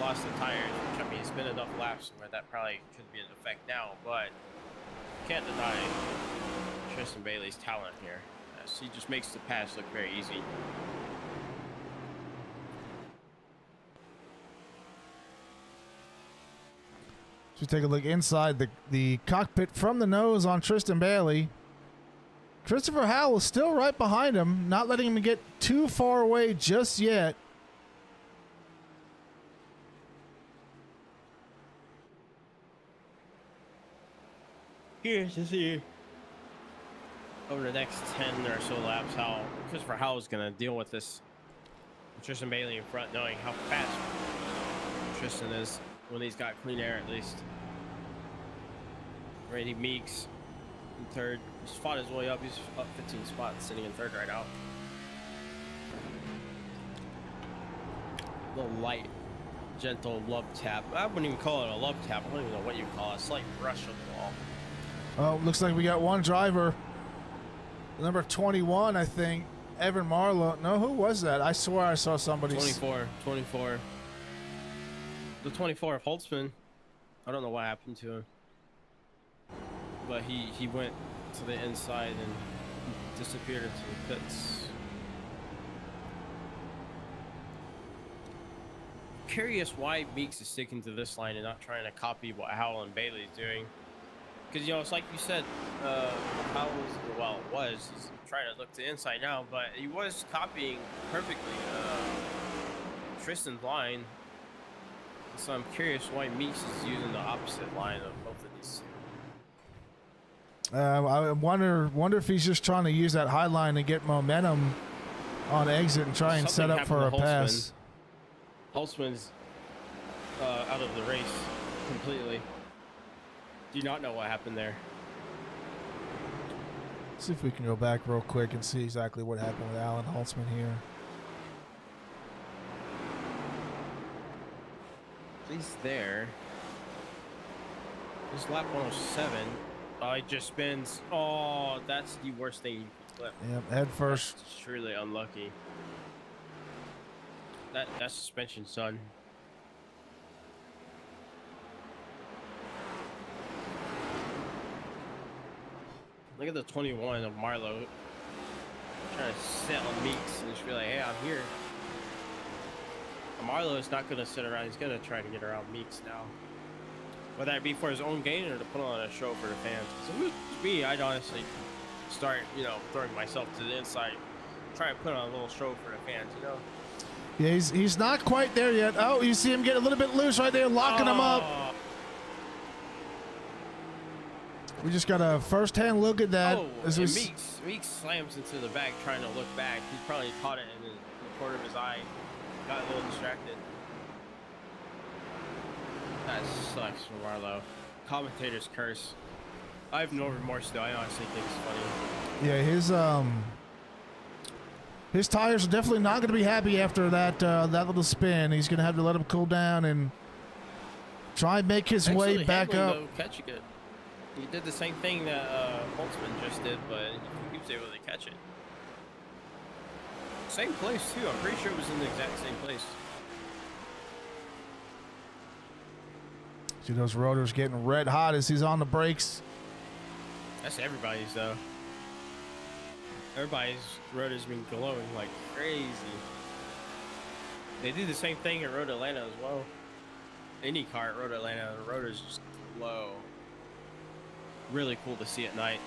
lost the tires, which I mean, it's been enough laps where that probably could be an effect now, but can't deny Tristan Bailey's talent here. Yes, he just makes the pass look very easy. Just take a look inside the cockpit from the nose on Tristan Bailey. Christopher Howell is still right behind him, not letting him get too far away just yet. Here's to see over the next 10 or so laps how Christopher Howell is going to deal with this. Tristan Bailey in front, knowing how fast Tristan is when he's got clean air at least. Randy Meeks in third. He's fought his way up. He's up 15 spots, sitting in third right now. A little light, gentle love tap. I wouldn't even call it a love tap. I don't even know what you call it. A slight brush of the wall. Oh, looks like we got one driver. Number 21, I think. Evan Marlowe. No, who was that? I swear I saw somebody. 24. The 24 of Holtzman. I don't know what happened to him. But he went to the inside and disappeared into the pits. Curious why Meeks is sticking to this line and not trying to copy what Howell and Bailey's doing. Because, you know, it's like you said, he's trying to look to the inside now, but he was copying perfectly Tristan's line. So I'm curious why Meeks is using the opposite line of both of these. I wonder if he's just trying to use that high line to get momentum on exit and try and set up for a pass. Holtzman's out of the race completely. Do not know what happened there. See if we can go back real quick and see exactly what happened with Alan Holtzman here. He's there. This lap 107. He just spins. Oh, that's the worst thing you could flip. Yep, head first. That's truly unlucky. That's suspension, son. Look at the 21 of Marlowe trying to sit on Meeks and just be like, hey, I'm here. Marlowe is not going to sit around. He's going to try to get around Meeks now. Whether that be for his own gain or to put on a show for the fans. So if it was me, I'd honestly start, throwing myself to the inside. Try to put on a little show for the fans, Yeah, he's not quite there yet. Oh, you see him get a little bit loose right there, locking him up. We just got a first-hand look at that. Oh, and Meeks slams into the back trying to look back. He's probably caught it in the corner of his eye. Got a little distracted. That sucks for Marlowe. Commentator's curse. I have no remorse though. I honestly think it's funny. Yeah, his tires are definitely not going to be happy after that little spin. He's going to have to let them cool down and try and make his way back up. Though, catching it. He did the same thing that Holtzman just did, but he was able to catch it. Same place too. I'm pretty sure it was in the exact same place. See those rotors getting red hot as he's on the brakes. That's everybody's though. Everybody's rotors been glowing like crazy. They do the same thing at Road Atlanta as well. Any car at Road Atlanta, the rotors just glow. Really cool to see at night.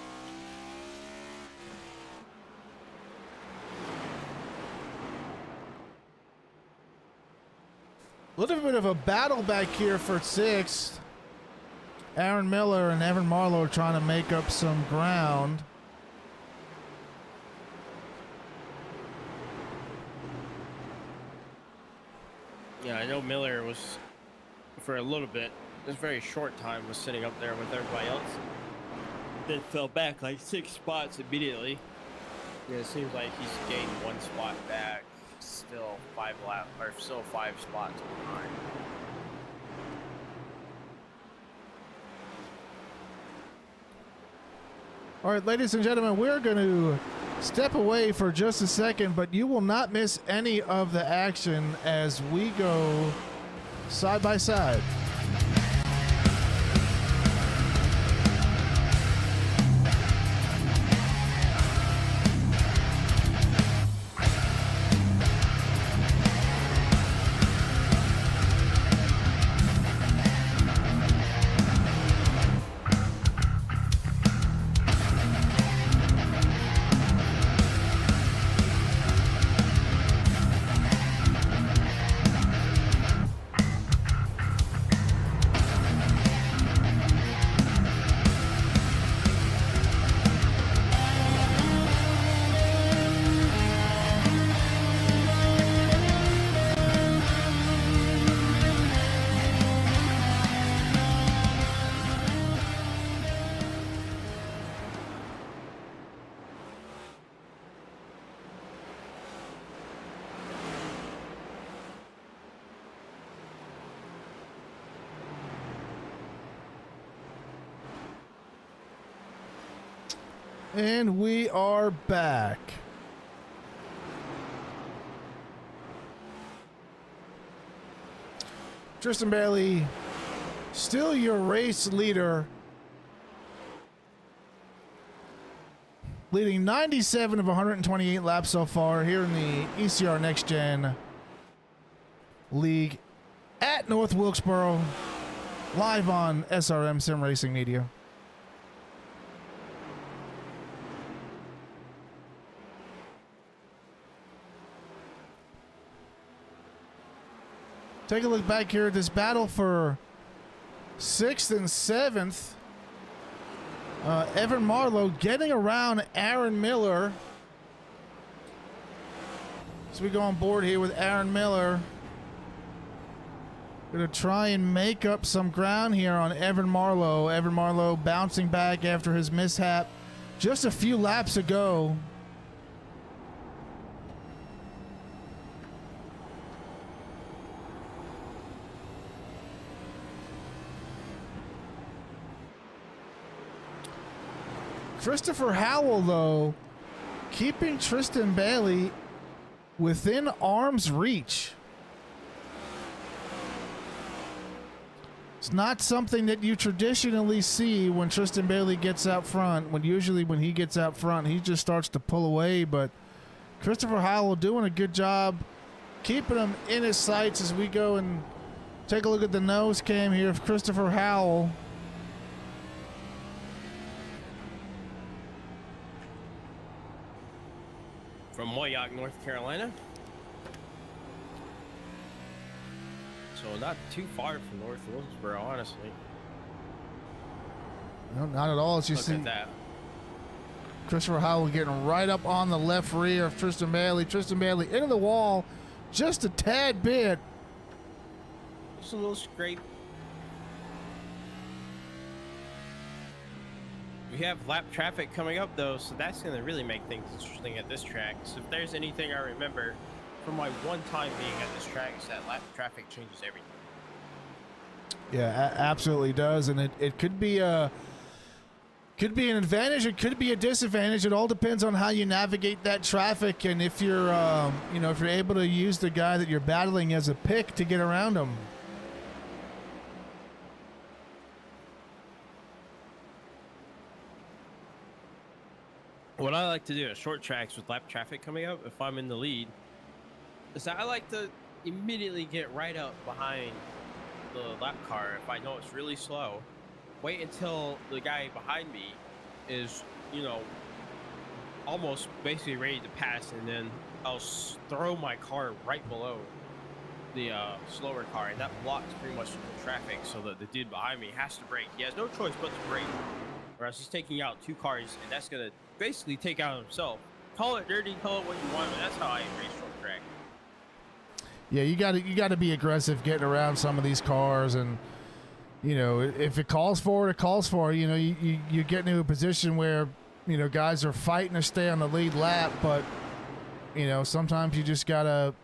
A little bit of a battle back here for sixth. Aaron Miller and Evan Marlowe are trying to make up some ground. Yeah, I know Miller was, for a little bit, this very short time, was sitting up there with everybody else. Then fell back like 6 spots immediately. Yeah, it seems like he's gained 1 spot back. Still 5 spots behind. All right, ladies and gentlemen, we're going to step away for just a second, but you will not miss any of the action as we go side by side. And we are back. Tristan Bailey, still your race leader, leading 97 of 128 laps so far here in the ECR NextGen League at North Wilkesboro, live on SRM Sim Racing Media. Take a look back here at this battle for 6th and 7th. Evan Marlowe getting around Aaron Miller. So we go on board here with Aaron Miller. Going to try and make up some ground here on Evan Marlowe. Evan Marlowe bouncing back after his mishap just a few laps ago. Christopher Howell, though, keeping Tristan Bailey within arm's reach. It's not something that you traditionally see when Tristan Bailey gets out front. Usually when he gets out front, he just starts to pull away. But Christopher Howell doing a good job keeping him in his sights as we go and take a look at the nose cam here of Christopher Howell. From Moyock, North Carolina. So not too far from North Wilkesboro, honestly. No, not at all. As you Look see, at that. Christopher Howell getting right up on the left rear of Tristan Bailey. Tristan Bailey into the wall just a tad bit. Just a little scrape. We have lap traffic coming up though, so that's going to really make things interesting at this track. So if there's anything I remember from my one time being at this track, is that lap traffic changes everything. Yeah, absolutely does, and it could be a Could be an advantage, it could be a disadvantage. It all depends on how you navigate that traffic, and if you're, if you're able to use the guy that you're battling as a pick to get around him. What I like to do at short tracks with lap traffic coming up, if I'm in the lead, is that I like to immediately get right up behind the lap car if I know it's really slow. Wait until the guy behind me is, almost basically ready to pass, and then I'll throw my car right below the slower car, and that blocks pretty much the traffic so that the dude behind me has to brake. He has no choice but to brake, or else he's taking out 2 cars, and that's going to basically take out himself. Call it dirty, call it what you want, but that's how I race short track. Yeah, you got to be aggressive getting around some of these cars, and if it calls for it, it calls for it. You get into a position where guys are fighting to stay on the lead lap, but sometimes you just gotta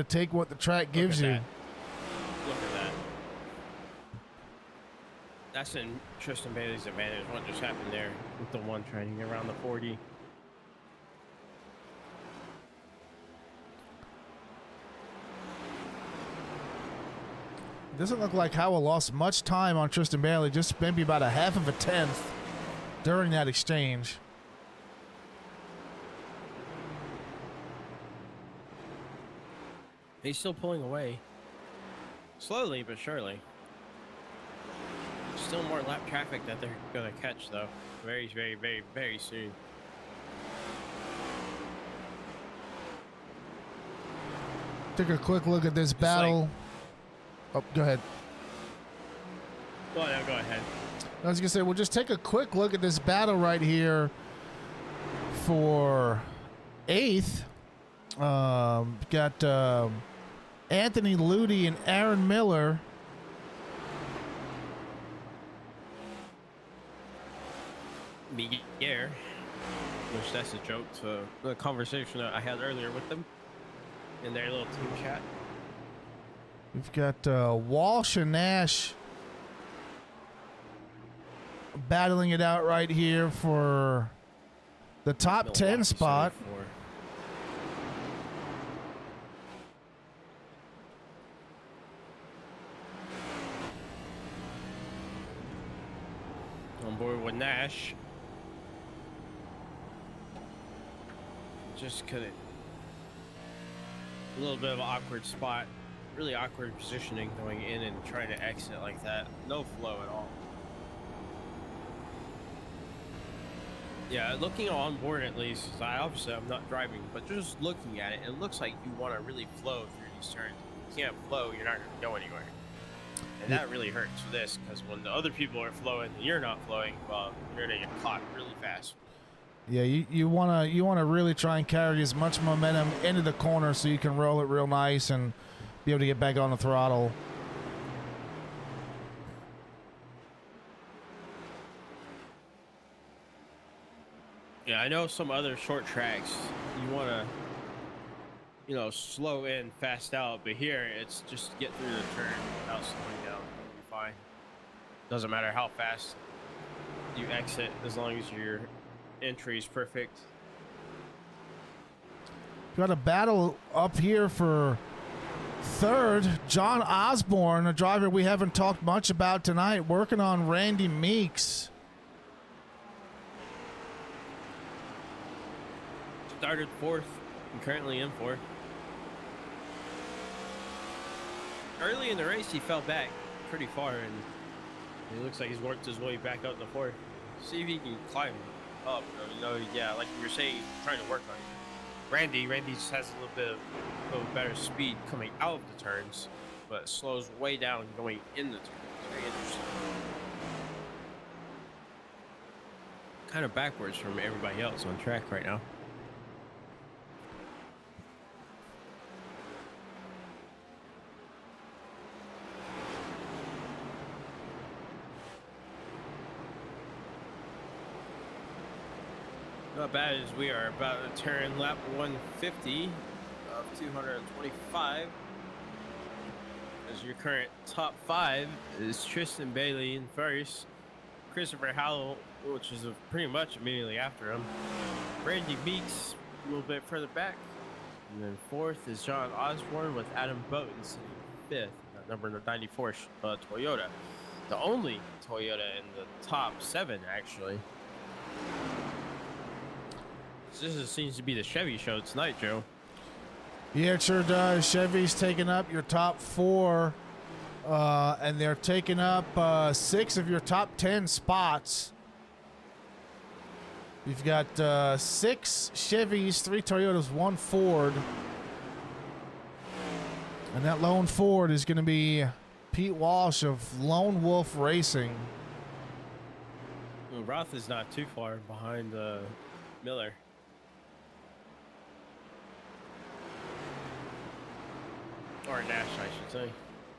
take what the track gives you. Look at that. That's in Tristan Bailey's advantage. What just happened there with the one trying to get around the 40. It doesn't look like Howell lost much time on Tristan Bailey, just maybe about a half of a tenth during that exchange. He's still pulling away. Slowly but surely. Still more lap traffic that they're going to catch, though. Very, very, very, very soon. Take a quick look at this battle. Oh, go ahead. Well, no, go ahead. I was going to say, we'll just take a quick look at this battle right here for 8th. Got Anthony Ludi and Aaron Miller. Miguel, which that's a joke to the conversation that I had earlier with them in their little team chat. We've got Walsh and Nash battling it out right here for the top Milwaukee 10 spot. 74. On board with Nash. Just couldn't. A little bit of an awkward spot. Really awkward positioning going in and trying to exit like that. No flow at all. Yeah, looking on board at least, I'm not driving, but just looking at it, it looks like you want to really flow through these turns. If you can't flow, you're not going to go anywhere. And that really hurts for this, because when the other people are flowing and you're not flowing, well, you're going to get caught really fast. Yeah, you wanna really try and carry as much momentum into the corner so you can roll it real nice and be able to get back on the throttle. Yeah, I know some other short tracks you want to, slow in, fast out, but here it's just get through the turn without slowing down. You'll be fine. Doesn't matter how fast you exit as long as your entry is perfect. Got a battle up here for 3rd. John Osborne, a driver we haven't talked much about tonight, working on Randy Meeks. Started 4th and currently in 4th. Early in the race, he fell back pretty far, and it looks like he's worked his way back up to 4th. See if he can climb up. Like you were saying, trying to work on it. Randy just has a little bit of better speed coming out of the turns, but slows way down going in the turns. Very interesting. Kind of backwards from everybody else on track right now. Not bad as we are about to turn lap 150 of 225. As your current top 5 is Tristan Bailey in first, Christopher Howell, which is pretty much immediately after him. Randy Meeks a little bit further back. And then fourth is John Osborne with Adam Boughton sitting fifth, number 94 Toyota. The only Toyota in the top 7, actually. This seems to be the Chevy show tonight, Joe. Yeah, it sure does. Chevy's taking up your top 4, and they're taking up 6 of your top 10 spots. You've got 6 Chevys, 3 Toyotas, 1 Ford. And that lone Ford is going to be Pete Walsh of Lone Wolf Racing. Well, Roth is not too far behind Miller. Or Nash, I should say.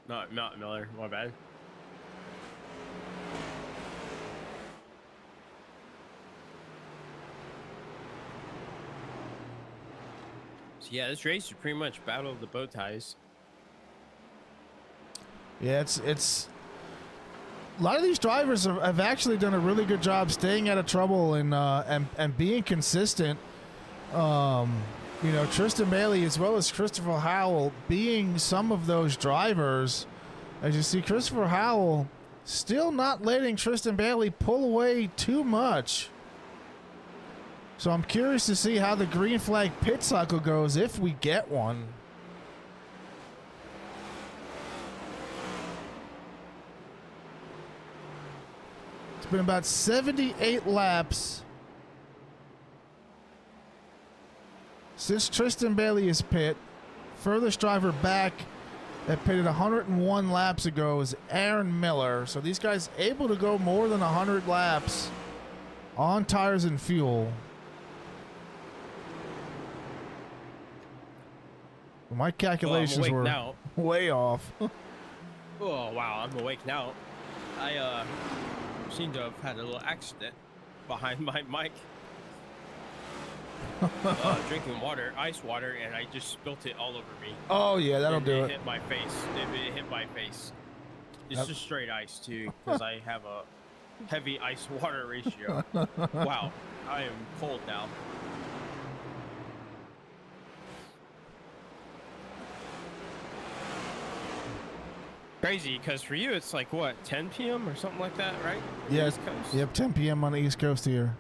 Not Miller, my bad. So yeah, this race is pretty much battle of the bow ties. Yeah, it's a lot of these drivers have actually done a really good job staying out of trouble and being consistent. You know, Tristan Bailey as well as Christopher Howell being some of those drivers. As you see, Christopher Howell still not letting Tristan Bailey pull away too much. So I'm curious to see how the green flag pit cycle goes if we get one. It's been about 78 laps since Tristan Bailey is pit. Furthest driver back that pitted 101 laps ago is Aaron Miller. So these guys able to go more than 100 laps on tires and fuel. My calculations were now. way off. Oh wow, I'm awake now. I seem to have had a little accident behind my mic. Drinking water, ice water, and I just spilt it all over me. Oh yeah, that'll do it. Hit my face. It hit my face. It's just straight ice too, because I have a heavy ice water ratio. Wow, I am cold now. Crazy, because for you it's like what, 10 p.m. or something like that, right? Yeah. East Coast? Yep, 10 p.m. on the East Coast here.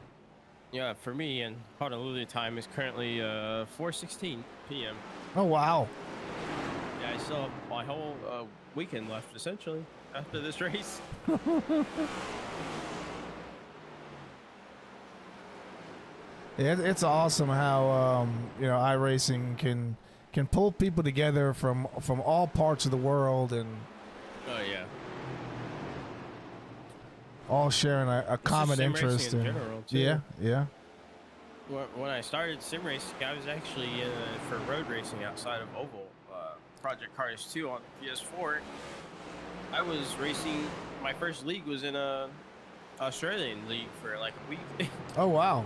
Yeah, for me, and Honolulu time is currently 4:16 p.m. Oh wow. Yeah, I still have my whole weekend left essentially after this race. Yeah, it's awesome how you know, iRacing can pull people together from all parts of the world and Oh yeah. all sharing a common sim interest. racing in general, too. Yeah, yeah. When I started sim racing, I was actually for road racing outside of Oval, Project Cars 2 on PS4. I was racing. My first league was in a Australian league for like a week. Oh wow.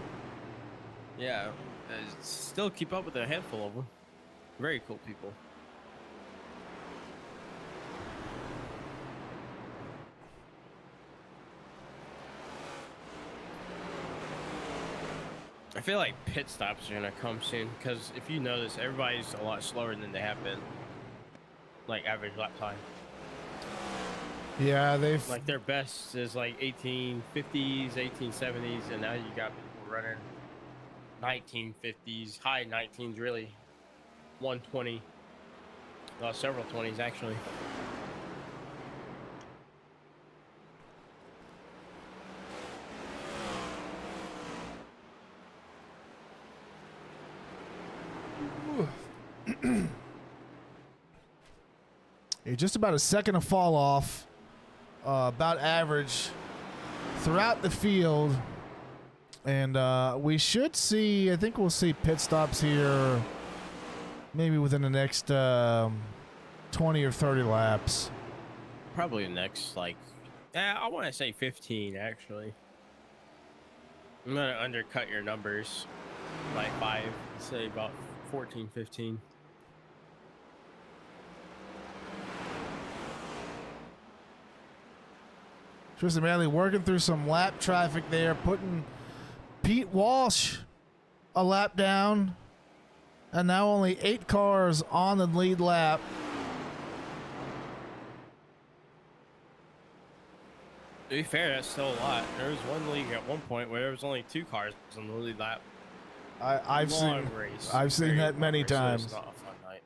Yeah, I still keep up with a handful of them. Very cool people. I feel like pit stops are gonna come soon, because if you notice, everybody's a lot slower than they have been. Like average lap time. Yeah, they've Like their best is like 1850s, 1870s, and now you got people running 1950s, high 19s really. 120. Several 20s actually. Yeah, just about a second of fall off, about average throughout the field, and we should see. I think we'll see pit stops here, maybe within the next 20 or 30 laps. Probably the next, like, I want to say 15 actually. I'm gonna undercut your numbers by 5. Say about 14, 15. Tristan Bailey working through some lap traffic there, putting Pete Walsh a lap down. And now only 8 cars on the lead lap. To be fair, that's still a lot. There was one league at one point where there was only 2 cars on the lead lap. I've seen Very that many long race, so times. It's not a fun night.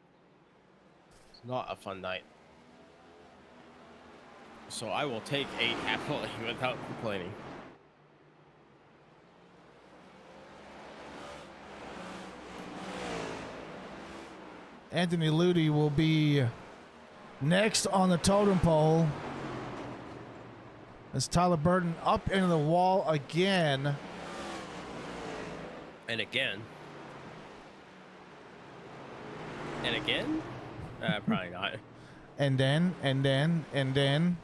It's not a fun night. So I will take 8 happily without complaining. Anthony Ludi will be next on the totem pole. As Tyler Burton up into the wall again. And again. And again? Probably not. And then.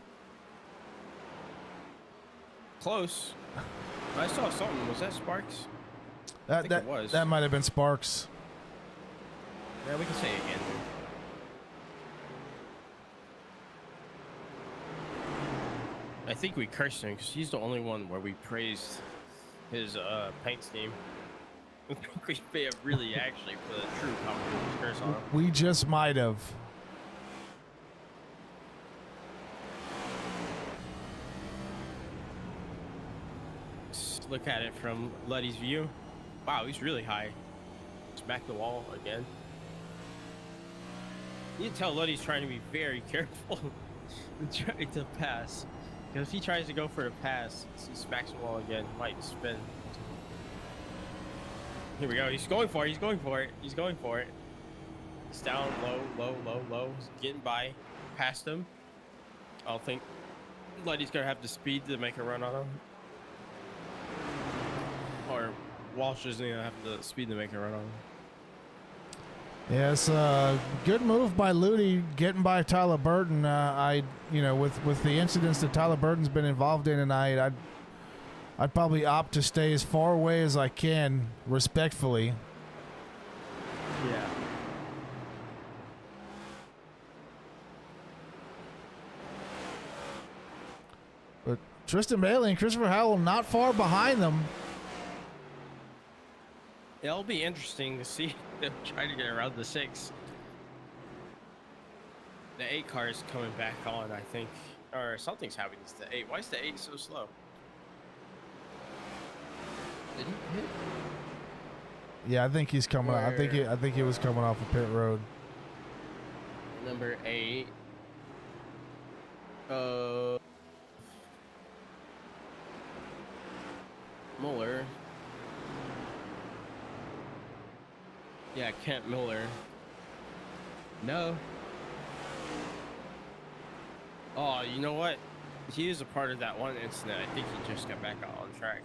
Close. I saw something. Was that Sparks? I think it was. That might have been Sparks. Yeah, we can say it again. I think we cursed him because he's the only one where we praised his paint scheme. We may have really actually put a true compliment curse on him. We just might have. Just look at it from Luddy's view. Wow, he's really high. Smack the wall again. You can tell Luddy's trying to be very careful and trying to pass. Because if he tries to go for a pass, he smacks the wall again, might spin. Here we go. He's going for it. He's going for it. He's going for it. He's down low, low, low, low. He's getting by. Past him. I don't think Luddy's going to have the speed to make a run on him. Or Walsh isn't going to have the speed to make a run on him. Yes, good move by Ludi getting by Tyler Burton. With the incidents that Tyler Burton's been involved in tonight, I'd probably opt to stay as far away as I can, respectfully. Yeah. But Tristan Bailey and Christopher Howell not far behind them. It'll be interesting to see them try to get around the 6. The 8 car is coming back on, I think. Or something's happening to the 8. Why is the 8 so slow? Did he hit? Yeah, I think he's coming. I think he was coming off of pit road. Number 8. Muller. Yeah, Kent Miller. No. Oh, you know what? He is a part of that one incident. I think he just got back out on track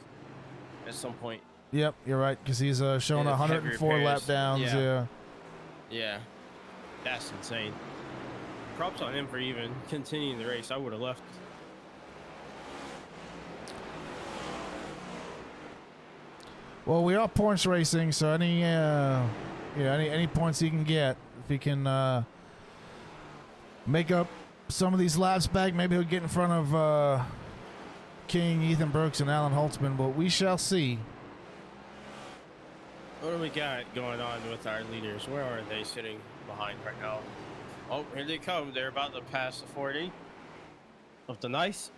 at some point. Yep, you're right, because he's showing 104 lap downs. Yeah. Yeah. That's insane. Props on him for even continuing the race. I would have left. Well, we are points racing, so any points he can get, if he can make up some of these laps back, maybe he'll get in front of King, Ethan Brooks, and Alan Holtzman, but we shall see. What do we got going on with our leaders? Where are they sitting behind right now? Oh, here they come. They're about to pass the 40 of the nice.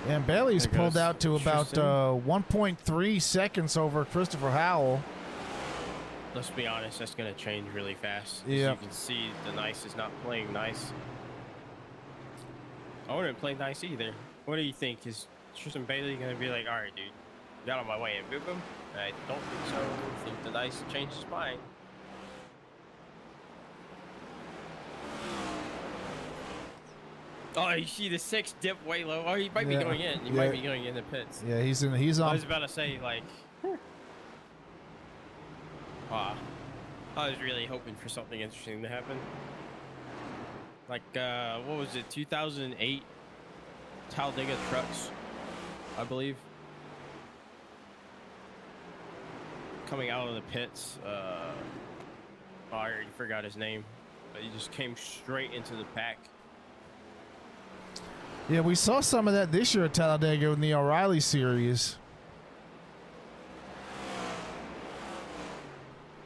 And Bailey's There pulled goes out to about Tristan. 1.3 seconds over Christopher Howell. Let's be honest, that's going to change really fast. Yeah. As you can see, the nice is not playing nice. I wouldn't play nice either. What do you think? Is Tristan Bailey going to be like, all right, dude, got on my way and move him? I don't think so. I think the nice changed his mind. Oh, you see the 6 dip way low. Oh, he might be going in. He might be going in the pits. Yeah, he's on. I was about to say, like, wow. I was really hoping for something interesting to happen. Like, what was it? 2008 Talladega trucks, I believe. Coming out of the pits. I already forgot his name. But he just came straight into the pack Yeah, we saw some of that this year at Talladega in the O'Reilly series.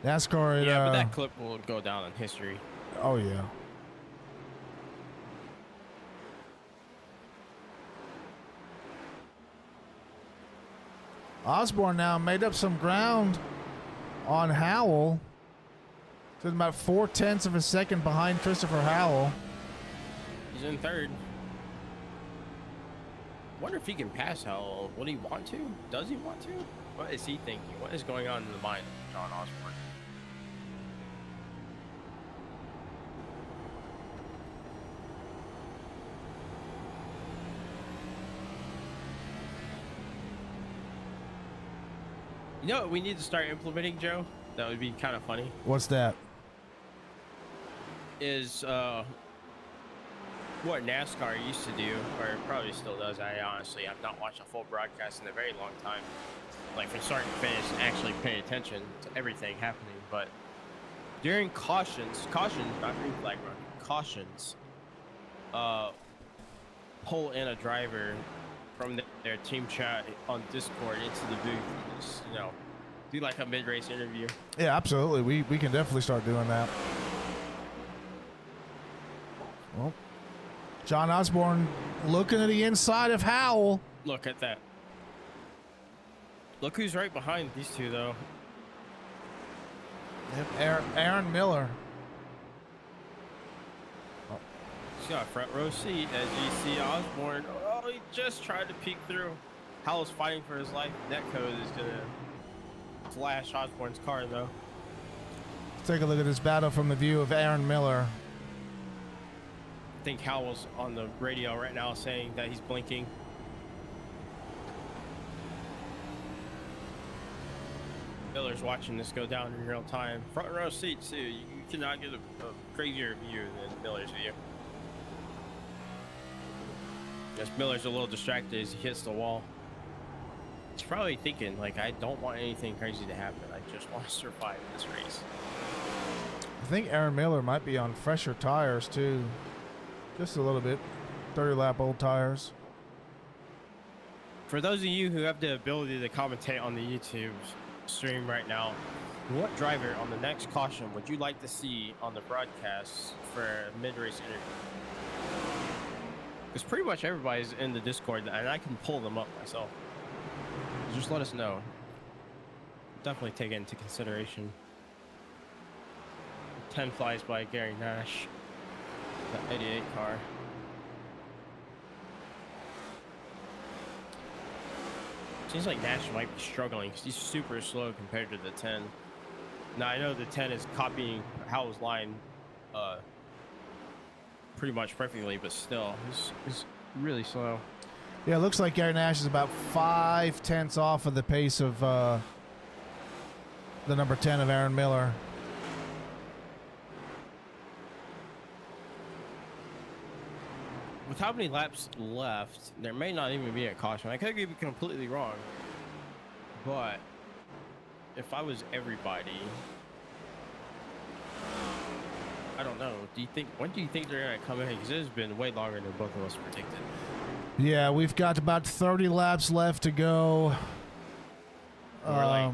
NASCAR. Yeah, but that clip will go down in history. Oh yeah. Osborne now made up some ground on Howell. He's about 0.4 of a second behind Christopher Howell. He's in third. Wonder if he can pass Howell. Would he want to? Does he want to? What is he thinking? What is going on in the mind of John Osborne? You know what we need to start implementing, Joe? That would be kind of funny. What's that? Is what NASCAR used to do, or it probably still does. I honestly have not watched a full broadcast in a very long time. Like from start to finish, actually pay attention to everything happening. But during cautions, not green flag run, cautions, pull in a driver from their team chat on Discord into the booth and just, you know, do like a mid-race interview. Yeah, absolutely. We can definitely start doing that. Well, John Osborne looking at the inside of Howell. Look at that. Look who's right behind these two, though. Yep, Aaron Miller. He's got a front row seat as you see Osborne. Oh, he just tried to peek through. Howell's fighting for his life. Netcode is going to flash Osborne's car, though. Let's take a look at this battle from the view of Aaron Miller. I think Howell's on the radio right now saying that he's blinking. Miller's watching this go down in real time. Front row seat, too. You cannot get a crazier view than Miller's view. Yes, Miller's a little distracted as he hits the wall. He's probably thinking, like, I don't want anything crazy to happen. I just want to survive this race. I think Aaron Miller might be on fresher tires, too. Just a little bit. 30-lap old tires. For those of you who have the ability to commentate on the YouTube stream right now, what driver on the next caution would you like to see on the broadcast for a mid-race interview? Because pretty much everybody's in the Discord, and I can pull them up myself. Just let us know. Definitely take it into consideration. 10 flies by Gary Nash. The 88 car. Seems like Nash might be struggling because he's super slow compared to the 10. Now, I know the 10 is copying Howell's line pretty much perfectly, but still, he's really slow. Yeah, it looks like Gary Nash is about 0.5 off of the pace of the number 10 of Aaron Miller. With how many laps left, there may not even be a caution. I could be completely wrong, but if I was everybody, I don't know. When do you think they're gonna come in? Because it has been way longer than both of us predicted. Yeah, we've got about 30 laps left to go. We're like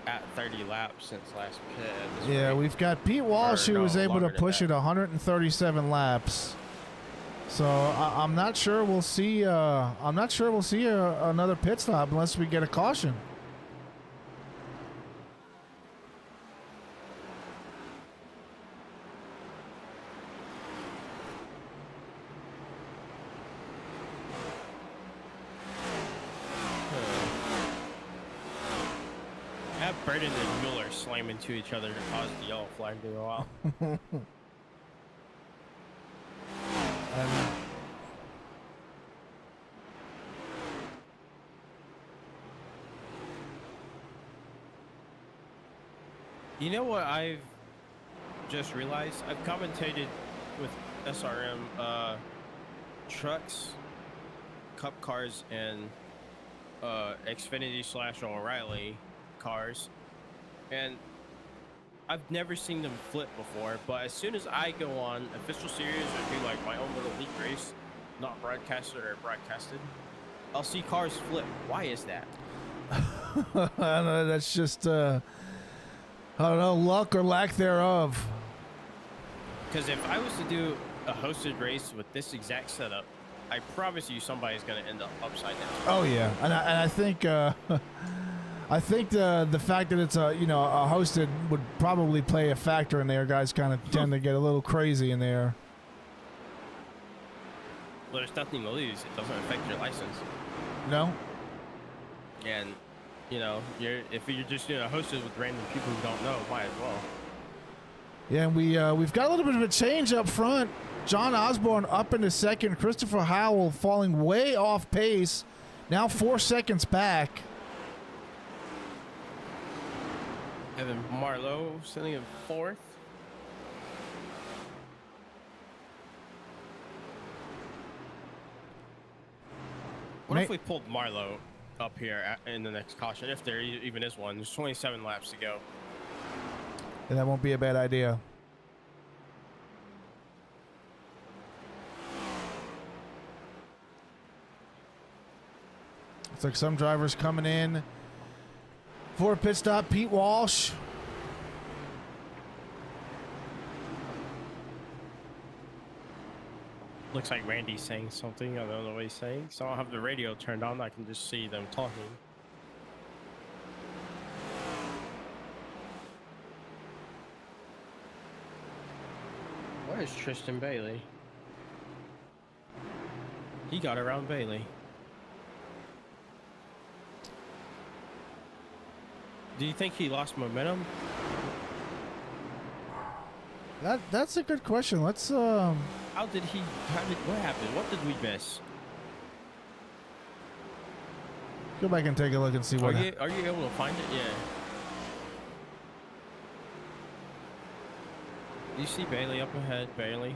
at 30 laps since last pit. Yeah, we've got Pete Walsh who was able to push it 137 laps. So I'm not sure we'll see. I'm not sure we'll see another pit stop unless we get a caution. Have Burton and Mueller slam into each other to cause the yellow flag to go out. You know what I've just realized? I've commentated with SRM trucks, Cup cars, and Xfinity / O'Reilly cars, and I've never seen them flip before, but as soon as I go on official series or do like my own little league race, not broadcasted or broadcasted. I'll see cars flip. Why is that? I don't know, that's just I don't know, luck or lack thereof. Because if I was to do a hosted race with this exact setup, I promise you somebody's going to end up upside down. Oh yeah, and I think I think the fact that it's a hosted would probably play a factor in there. Guys kind of tend to get a little crazy in there. Well, there's nothing to lose. It doesn't affect your license. No. And if you're just doing a hosted with random people who don't know, might as well. Yeah, and we've got a little bit of a change up front. John Osborne up into second. Christopher Howell falling way off pace. Now 4 seconds back. Evan Marlowe sitting in fourth. What if we pulled Marlowe up here in the next caution, if there even is one? There's 27 laps to go. And that won't be a bad idea. Looks like some drivers coming in for a pit stop. Pete Walsh. Looks like Randy's saying something. I don't know what he's saying. So I'll have the radio turned on. I can just see them talking. Where is Tristan Bailey? He got around Bailey. Do you think he lost momentum? That's a good question. Let's what happened? What did we miss? go back and take a look and see what. Are you able to find it? Yeah. Do you see Bailey up ahead? Bailey.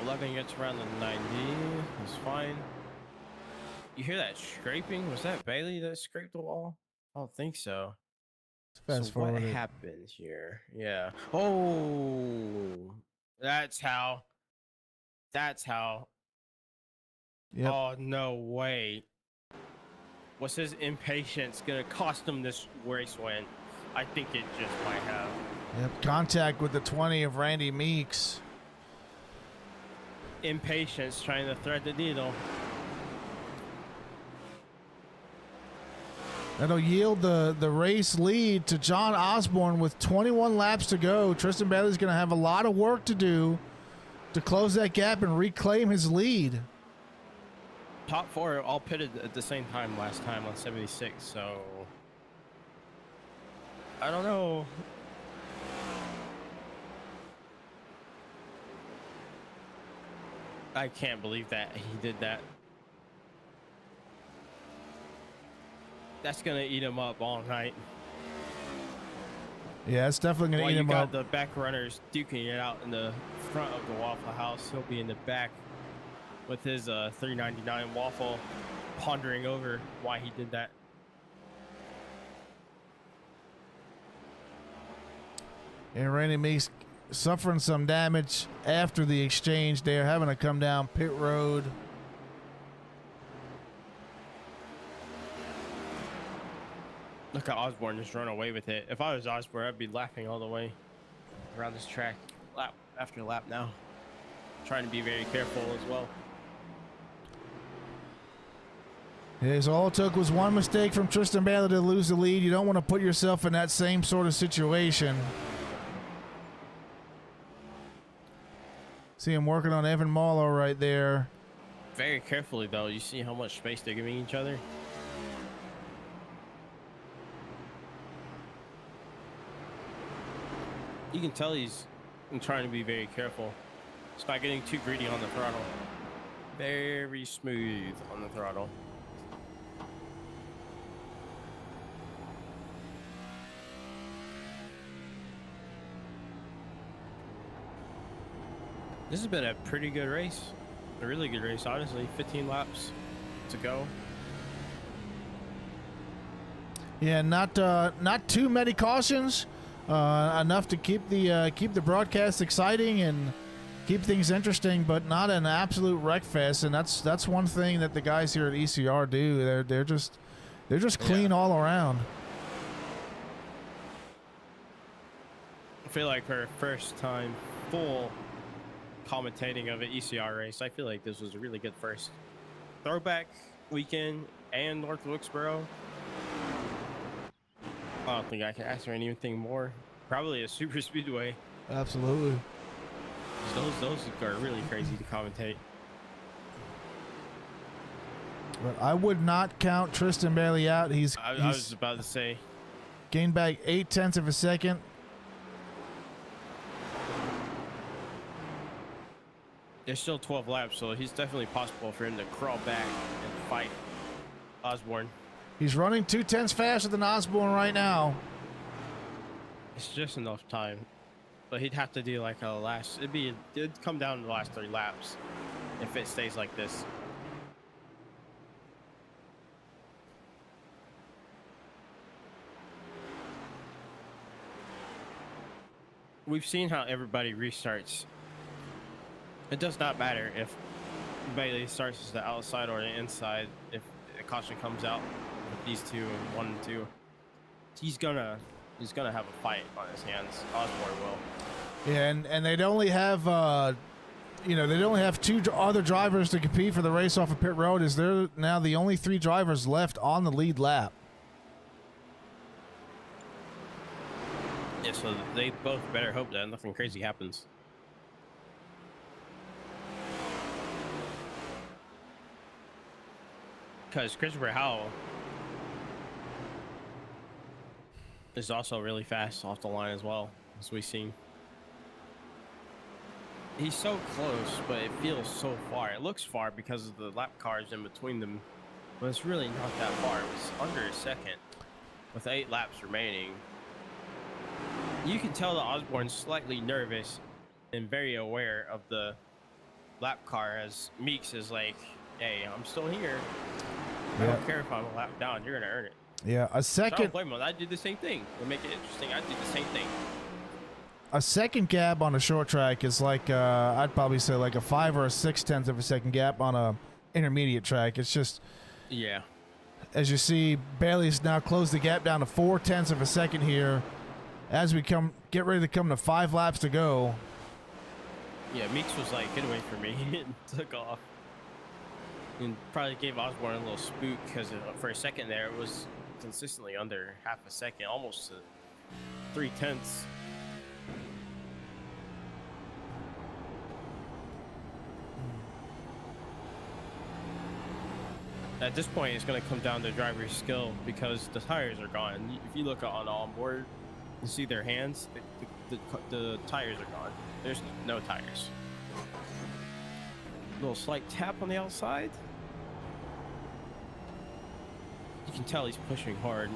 Eleven gets around the 90. He's fine. You hear that scraping? Was that Bailey that scraped the wall? I don't think so. Fast So what forward. happened here? Yeah. Oh, that's how. That's how. Yep. Oh, no way. Was his impatience gonna cost him this race win? I think it just might have. Yep. Contact with the 20 of Randy Meeks. Impatience trying to thread the needle. That'll yield the race lead to John Osborne with 21 laps to go. Tristan Bailey's going to have a lot of work to do to close that gap and reclaim his lead. Top four all pitted at the same time last time on 76, so I don't know. I can't believe that he did that. That's gonna eat him up all night. Yeah, it's definitely going to While eat you him got up. the back runners duking it out in the front of the Waffle House, he'll be in the back with his 399 waffle, pondering over why he did that. And Randy Meeks suffering some damage after the exchange there, having to come down pit road. Look at Osborne just run away with it. If I was Osborne, I'd be laughing all the way around this track, lap after lap now. Trying to be very careful as well. Yeah, so all it took was one mistake from Tristan Bailey to lose the lead. You don't want to put yourself in that same sort of situation. See him working on Evan Marlowe right there. Very carefully, though. You see how much space they're giving each other? You can tell he's trying to be very careful. It's not getting too greedy on the throttle. Very smooth on the throttle. This has been a pretty good race. A really good race, honestly. 15 laps to go. Yeah, not too many cautions. enough to keep the broadcast exciting and keep things interesting, but not an absolute wreck fest. And that's one thing that the guys here at ECR do. They're just clean all around. I feel like for first time full commentating of an ECR race, I feel like this was a really good first throwback weekend and North Wilkesboro. I don't think I can ask for anything more. Probably a super speedway. Absolutely. Those are really crazy to commentate. But I would not count Tristan Bailey out. I was about to say. Gained back 0.8 of a second. There's still 12 laps, so he's definitely possible for him to crawl back and fight Osborne. He's running 0.2 faster than Osborne right now. It's just enough time, but he'd have to do like a last. It'd come down to the last 3 laps if it stays like this. We've seen how everybody restarts. It does not matter if Bailey starts as the outside or the inside. If a caution comes out with these two and 1 and 2, he's gonna have a fight on his hands. Osborne will. Yeah, and they'd only have they'd only have 2 other drivers to compete for the race off of pit road. Is they're now the only 3 drivers left on the lead lap. Yeah, so they both better hope that nothing crazy happens. Because Christopher Howell is also really fast off the line as well, as we've seen. He's so close, but it feels so far. It looks far because of the lap cars in between them, but it's really not that far. It was under a second with 8 laps remaining. You can tell that Osborne's slightly nervous and very aware of the lap car, as Meeks is like, hey, I'm still here. I don't care if I'm a lap down. You're going to earn it. Yeah, a So I second. don't blame him. I do the same thing. To make it interesting, I do the same thing. A second gap on a short track is like I'd probably say like a 5 or a 0.6 of a second gap on a intermediate track. It's just, Yeah. as you see, Bailey's now closed the gap down to 0.4 of a second here. As we get ready to come to 5 laps to go. Yeah, Meeks was like, get away from me, and took off. And probably gave Osborne a little spook because for a second there, it was consistently under half a second, almost to 0.3. At this point, it's going to come down to driver's skill because the tires are gone. If you look on onboard, you see their hands, the tires are gone. There's no tires. Little slight tap on the outside. You can tell he's pushing hard.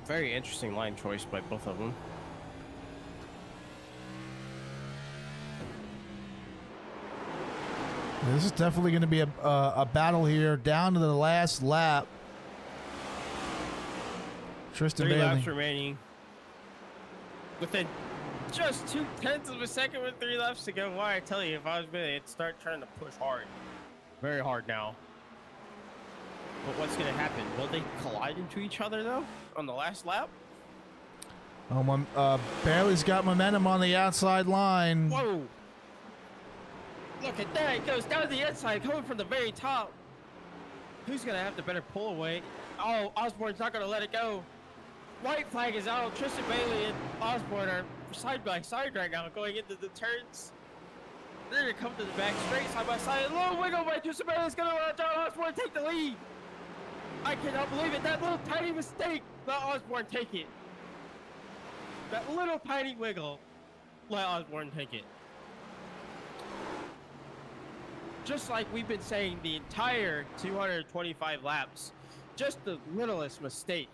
Very interesting line choice by both of them. This is definitely going to be a battle here down to the last lap. Tristan 3 Bailey. laps remaining. Within just 0.2 of a second with 3 laps to go. Why, I tell you, if I was Bailey, I'd start trying to push hard. Very hard now. But what's going to happen? Will they collide into each other, though, on the last lap? Bailey's got momentum on the outside line. Whoa! Look at that. It goes down the inside, coming from the very top. Who's going to have the better pull away? Oh, Osborne's not going to let it go. White flag is out. Tristan Bailey and Osborne are side by side right now, going into the turns. They're going to come to the back straight, side by side. A little wiggle by Tristan Bailey is going to let John Osborne take the lead. I cannot believe it. That little tiny mistake let Osborne take it. That little tiny wiggle let Osborne take it. Just like we've been saying the entire 225 laps, just the littlest mistake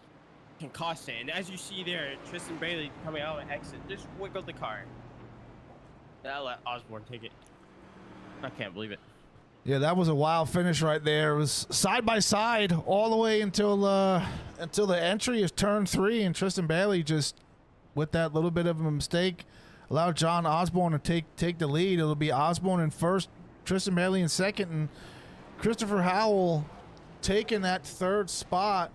can cost it. And as you see there, Tristan Bailey coming out and exit, just wiggled the car. That let Osborne take it. I can't believe it. Yeah, that was a wild finish right there. It was side by side all the way until the entry of turn 3, and Tristan Bailey just, with that little bit of a mistake, allowed John Osborne to take the lead. It'll be Osborne in first, Tristan Bailey in second, and Christopher Howell taking that third spot.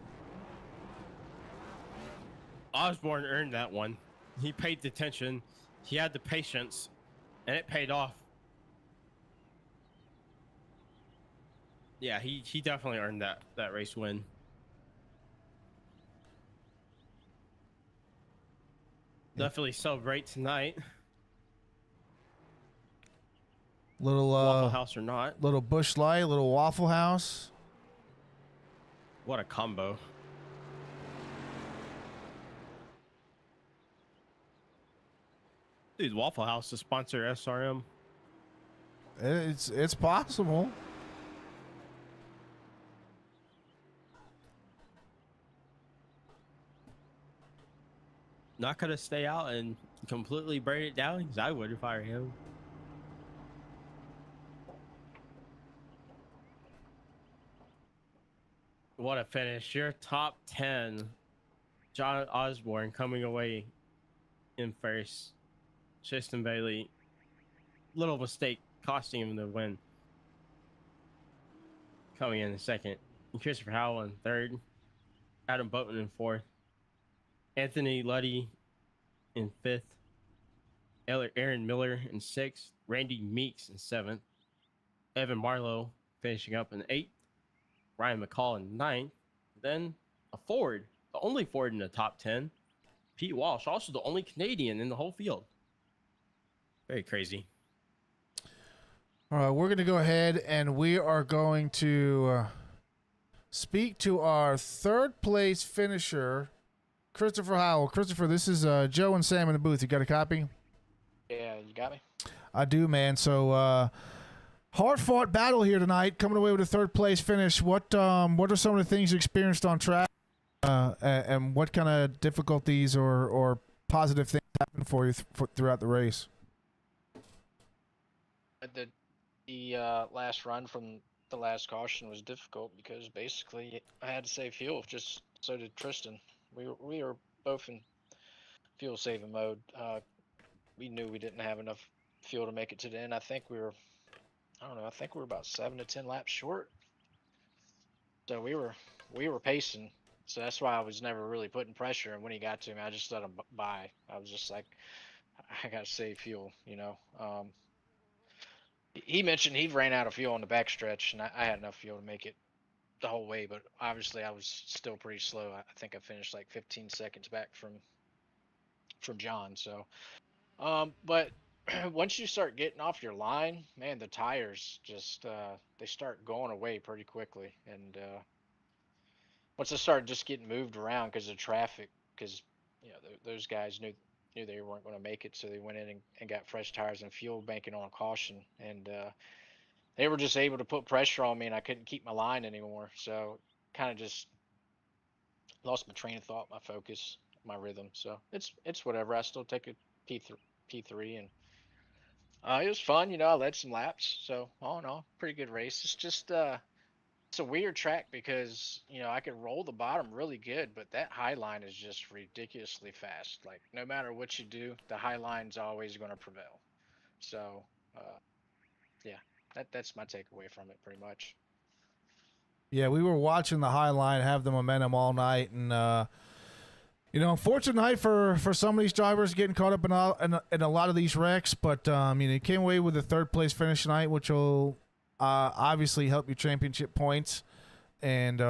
Osborne earned that one. He paid attention. He had the patience, and it paid off. Yeah, he definitely earned that race win. Definitely celebrate tonight. Little Waffle House or not. little Busch Light, little Waffle House. What a combo. Dude, Waffle House to sponsor SRM. It's possible. Not gonna stay out and completely burn it down, because I would if I were him. What a finish. Your top 10. John Osborne coming away in first. Tristan Bailey. Little mistake costing him the win. Coming in second. And Christopher Howell in third. Adam Boughton in fourth. Anthony Luddy in fifth. Aaron Miller in sixth. Randy Meeks in seventh. Evan Marlowe finishing up in eighth. Ryan McCall in ninth. Then a Ford, the only Ford in the top 10. Pete Walsh, also the only Canadian in the whole field. Very crazy. All right, we're going to go ahead and we are going to speak to our third place finisher, Christopher Howell. Christopher, this is Joe and Sam in the booth. You got a copy? Yeah, you got me? I do, man. So hard-fought battle here tonight, coming away with a third place finish. What are some of the things you experienced on track, and what kind of difficulties or positive things happened for you throughout the race? The last run from the last caution was difficult because basically I had to save fuel. Just so did Tristan. We were both in fuel saving mode. We knew we didn't have enough fuel to make it to the end. I think we were about 7 to 10 laps short. So we were pacing. So that's why I was never really putting pressure. And when he got to me, I just let him by. I was just like, I gotta save fuel, you know. He mentioned he ran out of fuel on the backstretch, and I had enough fuel to make it the whole way. But obviously, I was still pretty slow. I think I finished like 15 seconds back from John. So, but once you start getting off your line, man, the tires just they start going away pretty quickly. And once I started just getting moved around because of traffic, because you know those guys knew they weren't going to make it, so they went in and got fresh tires and fuel, banking on caution, and they were just able to put pressure on me, and I couldn't keep my line anymore. So kind of just lost my train of thought, my focus, my rhythm. So it's whatever. I still take a P3, and it was fun. You know, I led some laps, so all in all, pretty good race. It's just it's a weird track because, you know, I could roll the bottom really good, but that high line is just ridiculously fast. Like, no matter what you do, the high line's always going to prevail. So, yeah, that's my takeaway from it pretty much. Yeah, we were watching the high line have the momentum all night, and you know, unfortunate night for some of these drivers getting caught up in a lot of these wrecks. But you know, he came away with a third place finish tonight, which will obviously help your championship points. And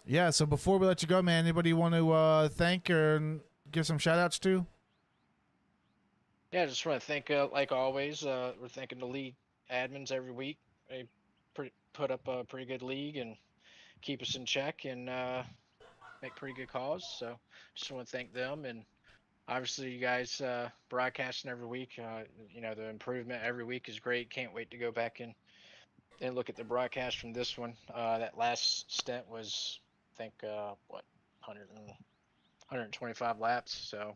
yeah, so before we let you go, man, anybody you want to thank or give some shout outs to? Yeah, I just want to thank, like always, we're thanking the league admins every week. They put up a pretty good league and keep us in check and make pretty good calls. So just want to thank them. And obviously you guys broadcasting every week. You know, the improvement every week is great. Can't wait to go back and look at the broadcast from this one. That last stint was, I think, 125 laps. So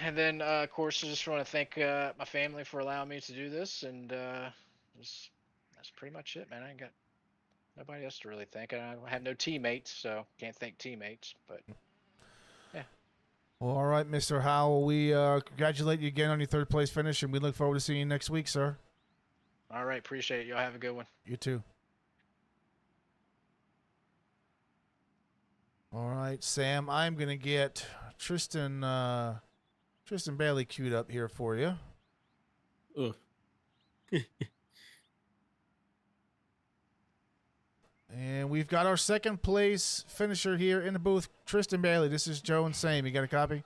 And then, of course, I just want to thank my family for allowing me to do this, and that's pretty much it, man. I ain't got nobody else to really thank. I have no teammates, so can't thank teammates. But yeah, Well, all right, Mr. Howell, we congratulate you again on your third place finish, and we look forward to seeing you next week, sir. all right, appreciate it. Y'all have a good one. You too. All right, Sam, I'm going to get Tristan Bailey queued up here for you. Ugh. And we've got our second place finisher here in the booth, Tristan Bailey. This is Joe and Sam. You got a copy?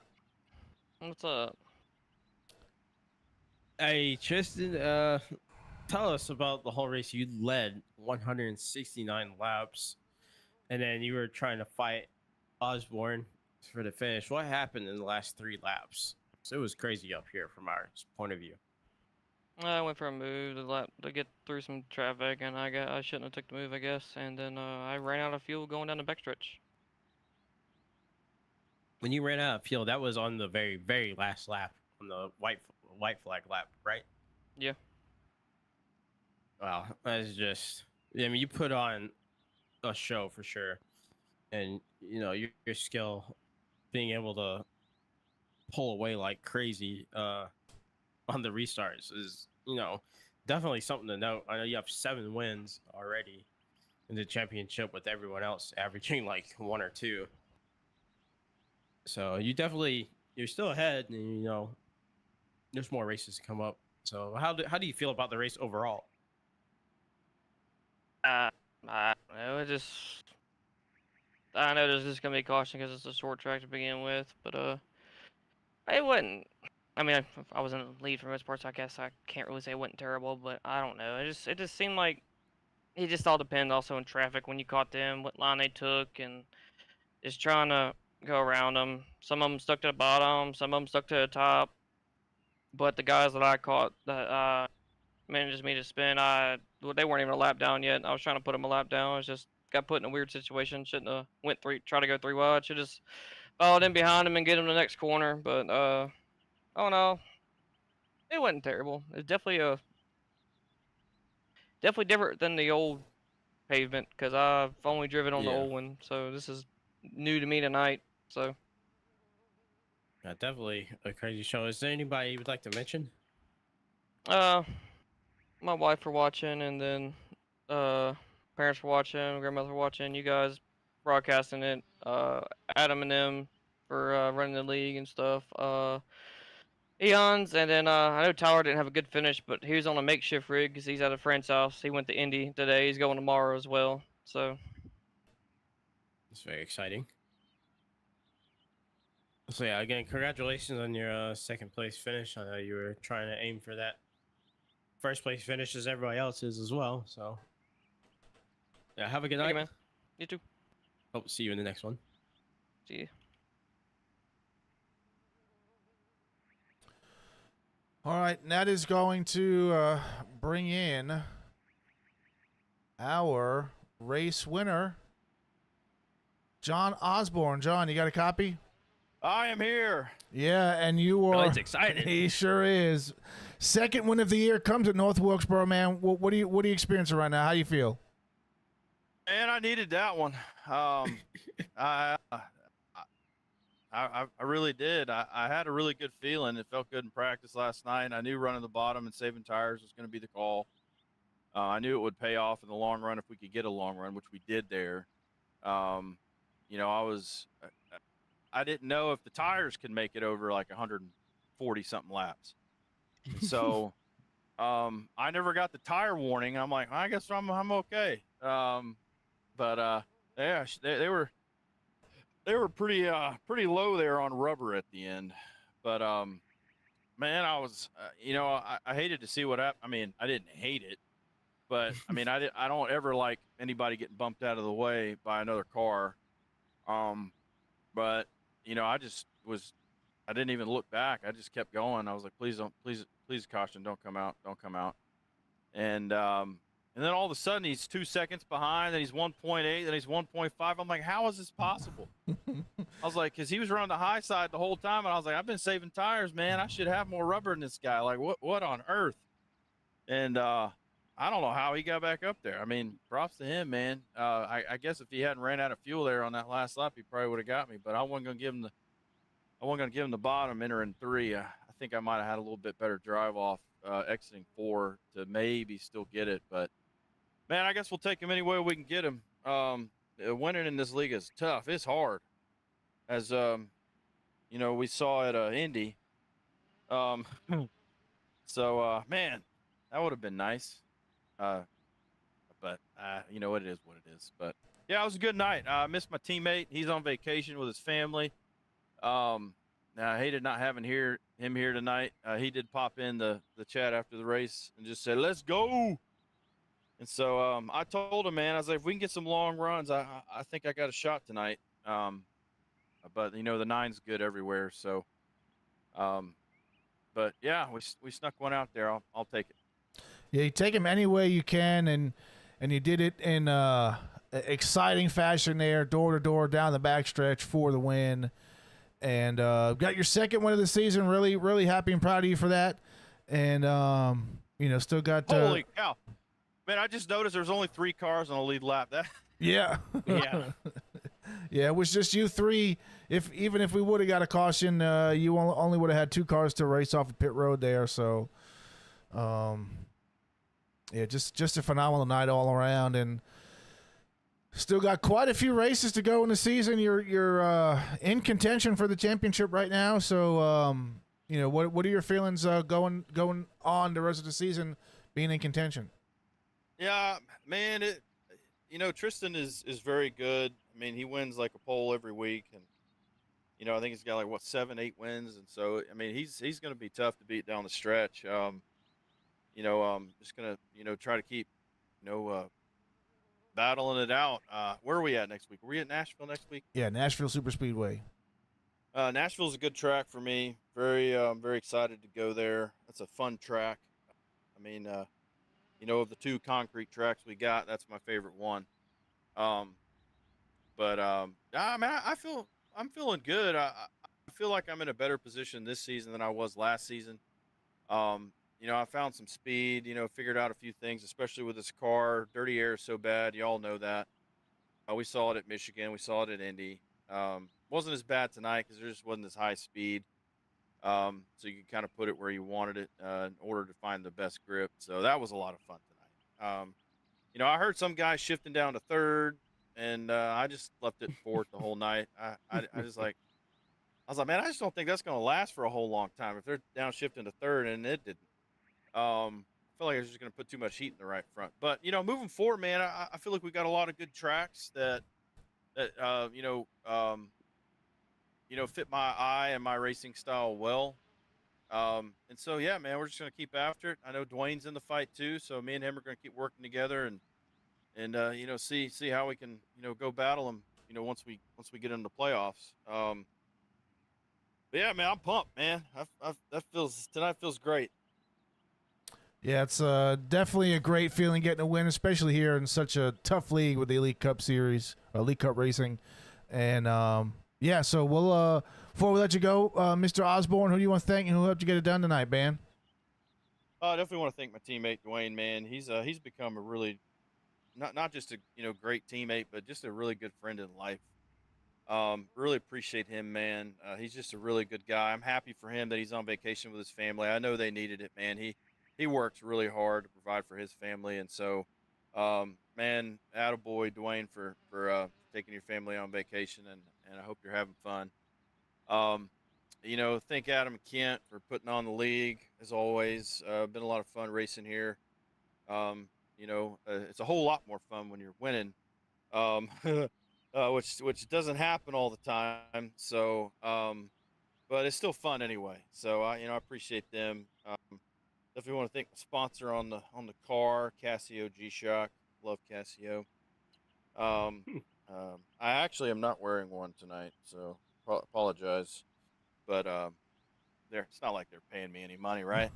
What's up? Hey, Tristan, tell us about the whole race. You led 169 laps, and then you were trying to fight Osborne for the finish. What happened in the last 3 laps? So it was crazy up here from our point of view. I went for a move to get through some traffic, and I shouldn't have took the move, I guess. And then I ran out of fuel going down the backstretch. When you ran out of fuel, that was on the very, very last lap, on the white flag lap, right? Yeah. Wow, that's just. I mean, you put on a show for sure, and you know your skill, being able to pull away like crazy on the restarts is, you know, definitely something to note. I know you have 7 wins already in the championship, with everyone else averaging like 1 or 2. So you're still ahead, and you know there's more races to come up. So how do you feel about the race overall? I don't know. I know there's just gonna be caution because it's a short track to begin with, but it wasn't. I mean, I was in the lead for most parts. I guess I can't really say it wasn't terrible, but I don't know. It just seemed like it just all depends also on traffic when you caught them, what line they took, and just trying to go around them. Some of them stuck to the bottom, some of them stuck to the top. But the guys that I caught that managed me to spin, they weren't even a lap down yet. I was trying to put them a lap down. I was just got put in a weird situation. Shouldn't have try to go 3 wide. Should just followed in behind him and get him the next corner. But oh no, it wasn't terrible. It's definitely different than the old pavement because I've only driven on the Yeah. old one, so this is new to me tonight. So Yeah, definitely a crazy show. Is there anybody you would like to mention? my wife for watching, and then parents for watching, grandmother for watching, you guys broadcasting it, Adam and them for running the league and stuff. Eons, and then I know Tyler didn't have a good finish, but he was on a makeshift rig because he's at a friend's house. He went to Indy today. He's going tomorrow as well. So It's very exciting. So yeah, again, congratulations on your second place finish. I know you were trying to aim for that first place finish as everybody else is as well. So yeah, have a good thank night, you, man. You too. Hope to see you in the next one. See you. All right, and that is going to bring in our race winner, John Osborne. John, you got a copy? I am here. Yeah, and you are. he's excited. He sure is. Second win of the year comes at North Wilkesboro, man. What are you experiencing right now? How you feel? And I needed that one. I really did. I had a really good feeling. It felt good in practice last night. I knew running the bottom and saving tires was going to be the call. I knew it would pay off in the long run if we could get a long run, which we did there. You know, I didn't know if the tires could make it over like 140 something laps. And so I never got the tire warning. I'm like, I guess I'm okay. But yeah, they were pretty low there on rubber at the end. But man, I was you know, I hated to see what happened. I mean, I didn't hate it, but I mean, I don't ever like anybody getting bumped out of the way by another car. But you know, I didn't even look back. I just kept going. I was like, please caution, don't come out. And then all of a sudden he's 2 seconds behind, then he's 1.8, then he's 1.5. I'm like, how is this possible? I was like, because he was running the high side the whole time, and I was like, I've been saving tires, man. I should have more rubber in this guy. Like, what on earth? And I don't know how he got back up there. I mean, props to him, man. I guess if he hadn't ran out of fuel there on that last lap, he probably would have got me. But I wasn't gonna give him the bottom entering 3. I think I might have had a little bit better drive off exiting 4 to maybe still get it. But man, I guess we'll take him any way we can get him. Winning in this league is tough. It's hard, as we saw at Indy. So man, that would have been nice. But it is what it is. But yeah, it was a good night. I missed my teammate. He's on vacation with his family. I hated not having him here tonight. He did pop in the chat after the race and just said, "Let's go." And so I told him, man, I was like, if we can get some long runs, I think I got a shot tonight. But the 9's good everywhere. So, but yeah, we snuck one out there. I'll take it. Yeah, you take him any way you can, and you did it in exciting fashion there, door to door down the backstretch for the win, and got your second win of the season. Really, really happy and proud of you for that. And still got holy cow, man! I just noticed there's only 3 cars on the lead lap. Yeah. Yeah, it was just you 3. Even if we would have got a caution, you only would have had 2 cars to race off of pit road there. So, yeah, just a phenomenal night all around, and still got quite a few races to go in the season. You're in contention for the championship right now. So, what are your feelings going on the rest of the season, being in contention? Yeah, man, Tristan is very good. I mean, he wins like a pole every week, and I think he's got like 7, 8 wins, and so I mean he's going to be tough to beat down the stretch. Just gonna try to keep battling it out. Where are we at next week? Are we at Nashville next week? Yeah, Nashville Super Speedway. Nashville's a good track for me. Very very excited to go there. That's a fun track. I mean, of the 2 concrete tracks we got, that's my favorite one. I'm feeling good. I feel like I'm in a better position this season than I was last season. I found some speed, figured out a few things, especially with this car. Dirty air is so bad. You all know that. We saw it at Michigan. We saw it at Indy. Wasn't as bad tonight because there just wasn't as high speed. So you could kind of put it where you wanted it in order to find the best grip. So that was a lot of fun tonight. I heard some guy shifting down to 3rd, and I just left it in 4th the whole night. I was like, man, I just don't think that's going to last for a whole long time if they're downshifting to 3rd, and it didn't. I feel like I was just going to put too much heat in the right front. But, moving forward, man, I feel like we got a lot of good tracks that fit my eye and my racing style well. And so, yeah, man, we're just going to keep after it. I know Dwayne's in the fight too, so me and him are going to keep working together and see how we can, go battle him, once we get into the playoffs. But yeah, man, I'm pumped, man. Tonight feels great. Yeah, it's definitely a great feeling getting a win, especially here in such a tough league with the Elite Cup Series, or Elite Cup Racing. And, yeah, so we'll before we let you go, Mr. Osborne, who do you want to thank and who helped you get it done tonight, man? I definitely want to thank my teammate, Dwayne, man. He's become a really not just a great teammate, but just a really good friend in life. Really appreciate him, man. He's just a really good guy. I'm happy for him that he's on vacation with his family. I know they needed it, man. He works really hard to provide for his family, and so, man, attaboy, Dwayne, for taking your family on vacation, and I hope you're having fun. Thank Adam and Kent for putting on the league, as always. Been a lot of fun racing here. It's a whole lot more fun when you're winning, which doesn't happen all the time. So, but it's still fun anyway. So I appreciate them. Definitely want to thank the sponsor on the car, Casio G-Shock. Love Casio. I actually am not wearing one tonight, so apologize. But it's not like they're paying me any money, right?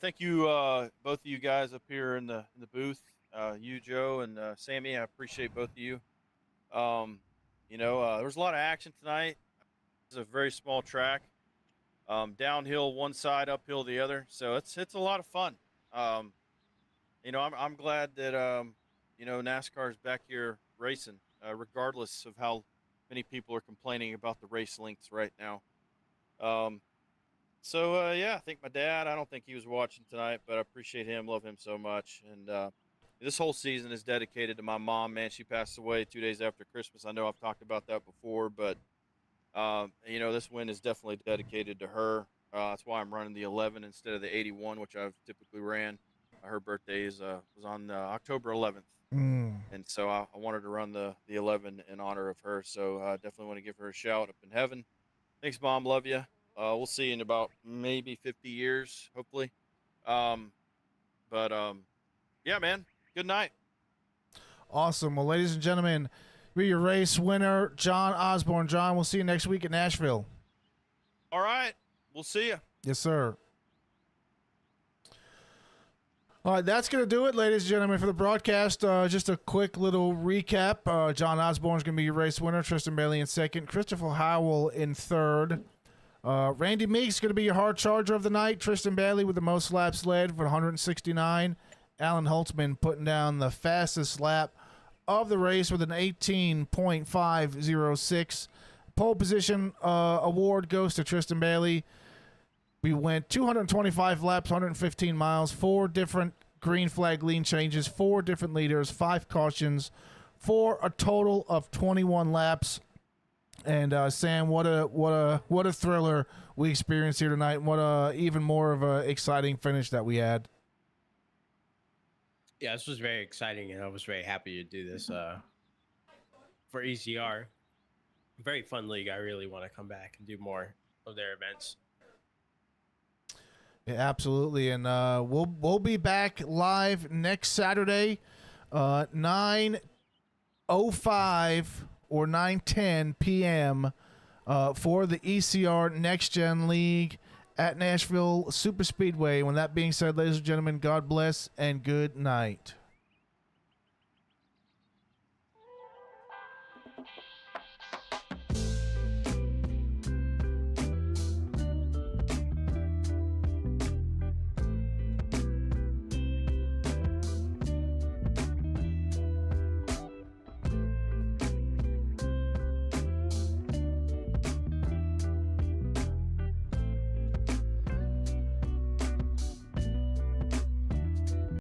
Thank you, both of you guys up here in the booth. You, Joe, and Sammy. I appreciate both of you. There was a lot of action tonight. It's a very small track, downhill one side, uphill the other. So it's a lot of fun. I'm glad that NASCAR is back here racing, regardless of how many people are complaining about the race links right now. Yeah, I think my dad. I don't think he was watching tonight, but I appreciate him. Love him so much. And this whole season is dedicated to my mom. Man, she passed away 2 days after Christmas. I know I've talked about that before, but this win is definitely dedicated to her. That's why I'm running the 11 instead of the 81, which I've typically ran. Her birthday was on October 11th, and so I wanted to run the 11 in honor of her. So I definitely want to give her a shout up in heaven. Thanks, Mom. Love you. We'll see you in about maybe 50 years, hopefully. Yeah, man. Good night. Awesome. Well, ladies and gentlemen, we're your race winner, John Osborne. John, we'll see you next week in Nashville. All right. We'll see you. Yes, sir. All right, that's going to do it, ladies and gentlemen, for the broadcast. Just a quick little recap. John Osborne's going to be your race winner. Tristan Bailey in second. Christopher Howell in third. Randy Meeks going to be your hard charger of the night. Tristan Bailey with the most laps led for 169. Alan Holtzman putting down the fastest lap of the race with an 18.506. Pole position award goes to Tristan Bailey. We went 225 laps, 115 miles, 4 different green flag lean changes, 4 different leaders, 5 cautions, for a total of 21 laps. And Sam, what a thriller we experienced here tonight. What a even more of a exciting finish that we had. Yeah, this was very exciting, and I was very happy to do this for ECR. Very fun league. I really want to come back and do more of their events. Yeah, absolutely, and we'll be back live next Saturday, 9:05 or 9:10 p.m. For the ECR NextGen League at Nashville Super Speedway. When that being said, ladies and gentlemen, God bless and good night.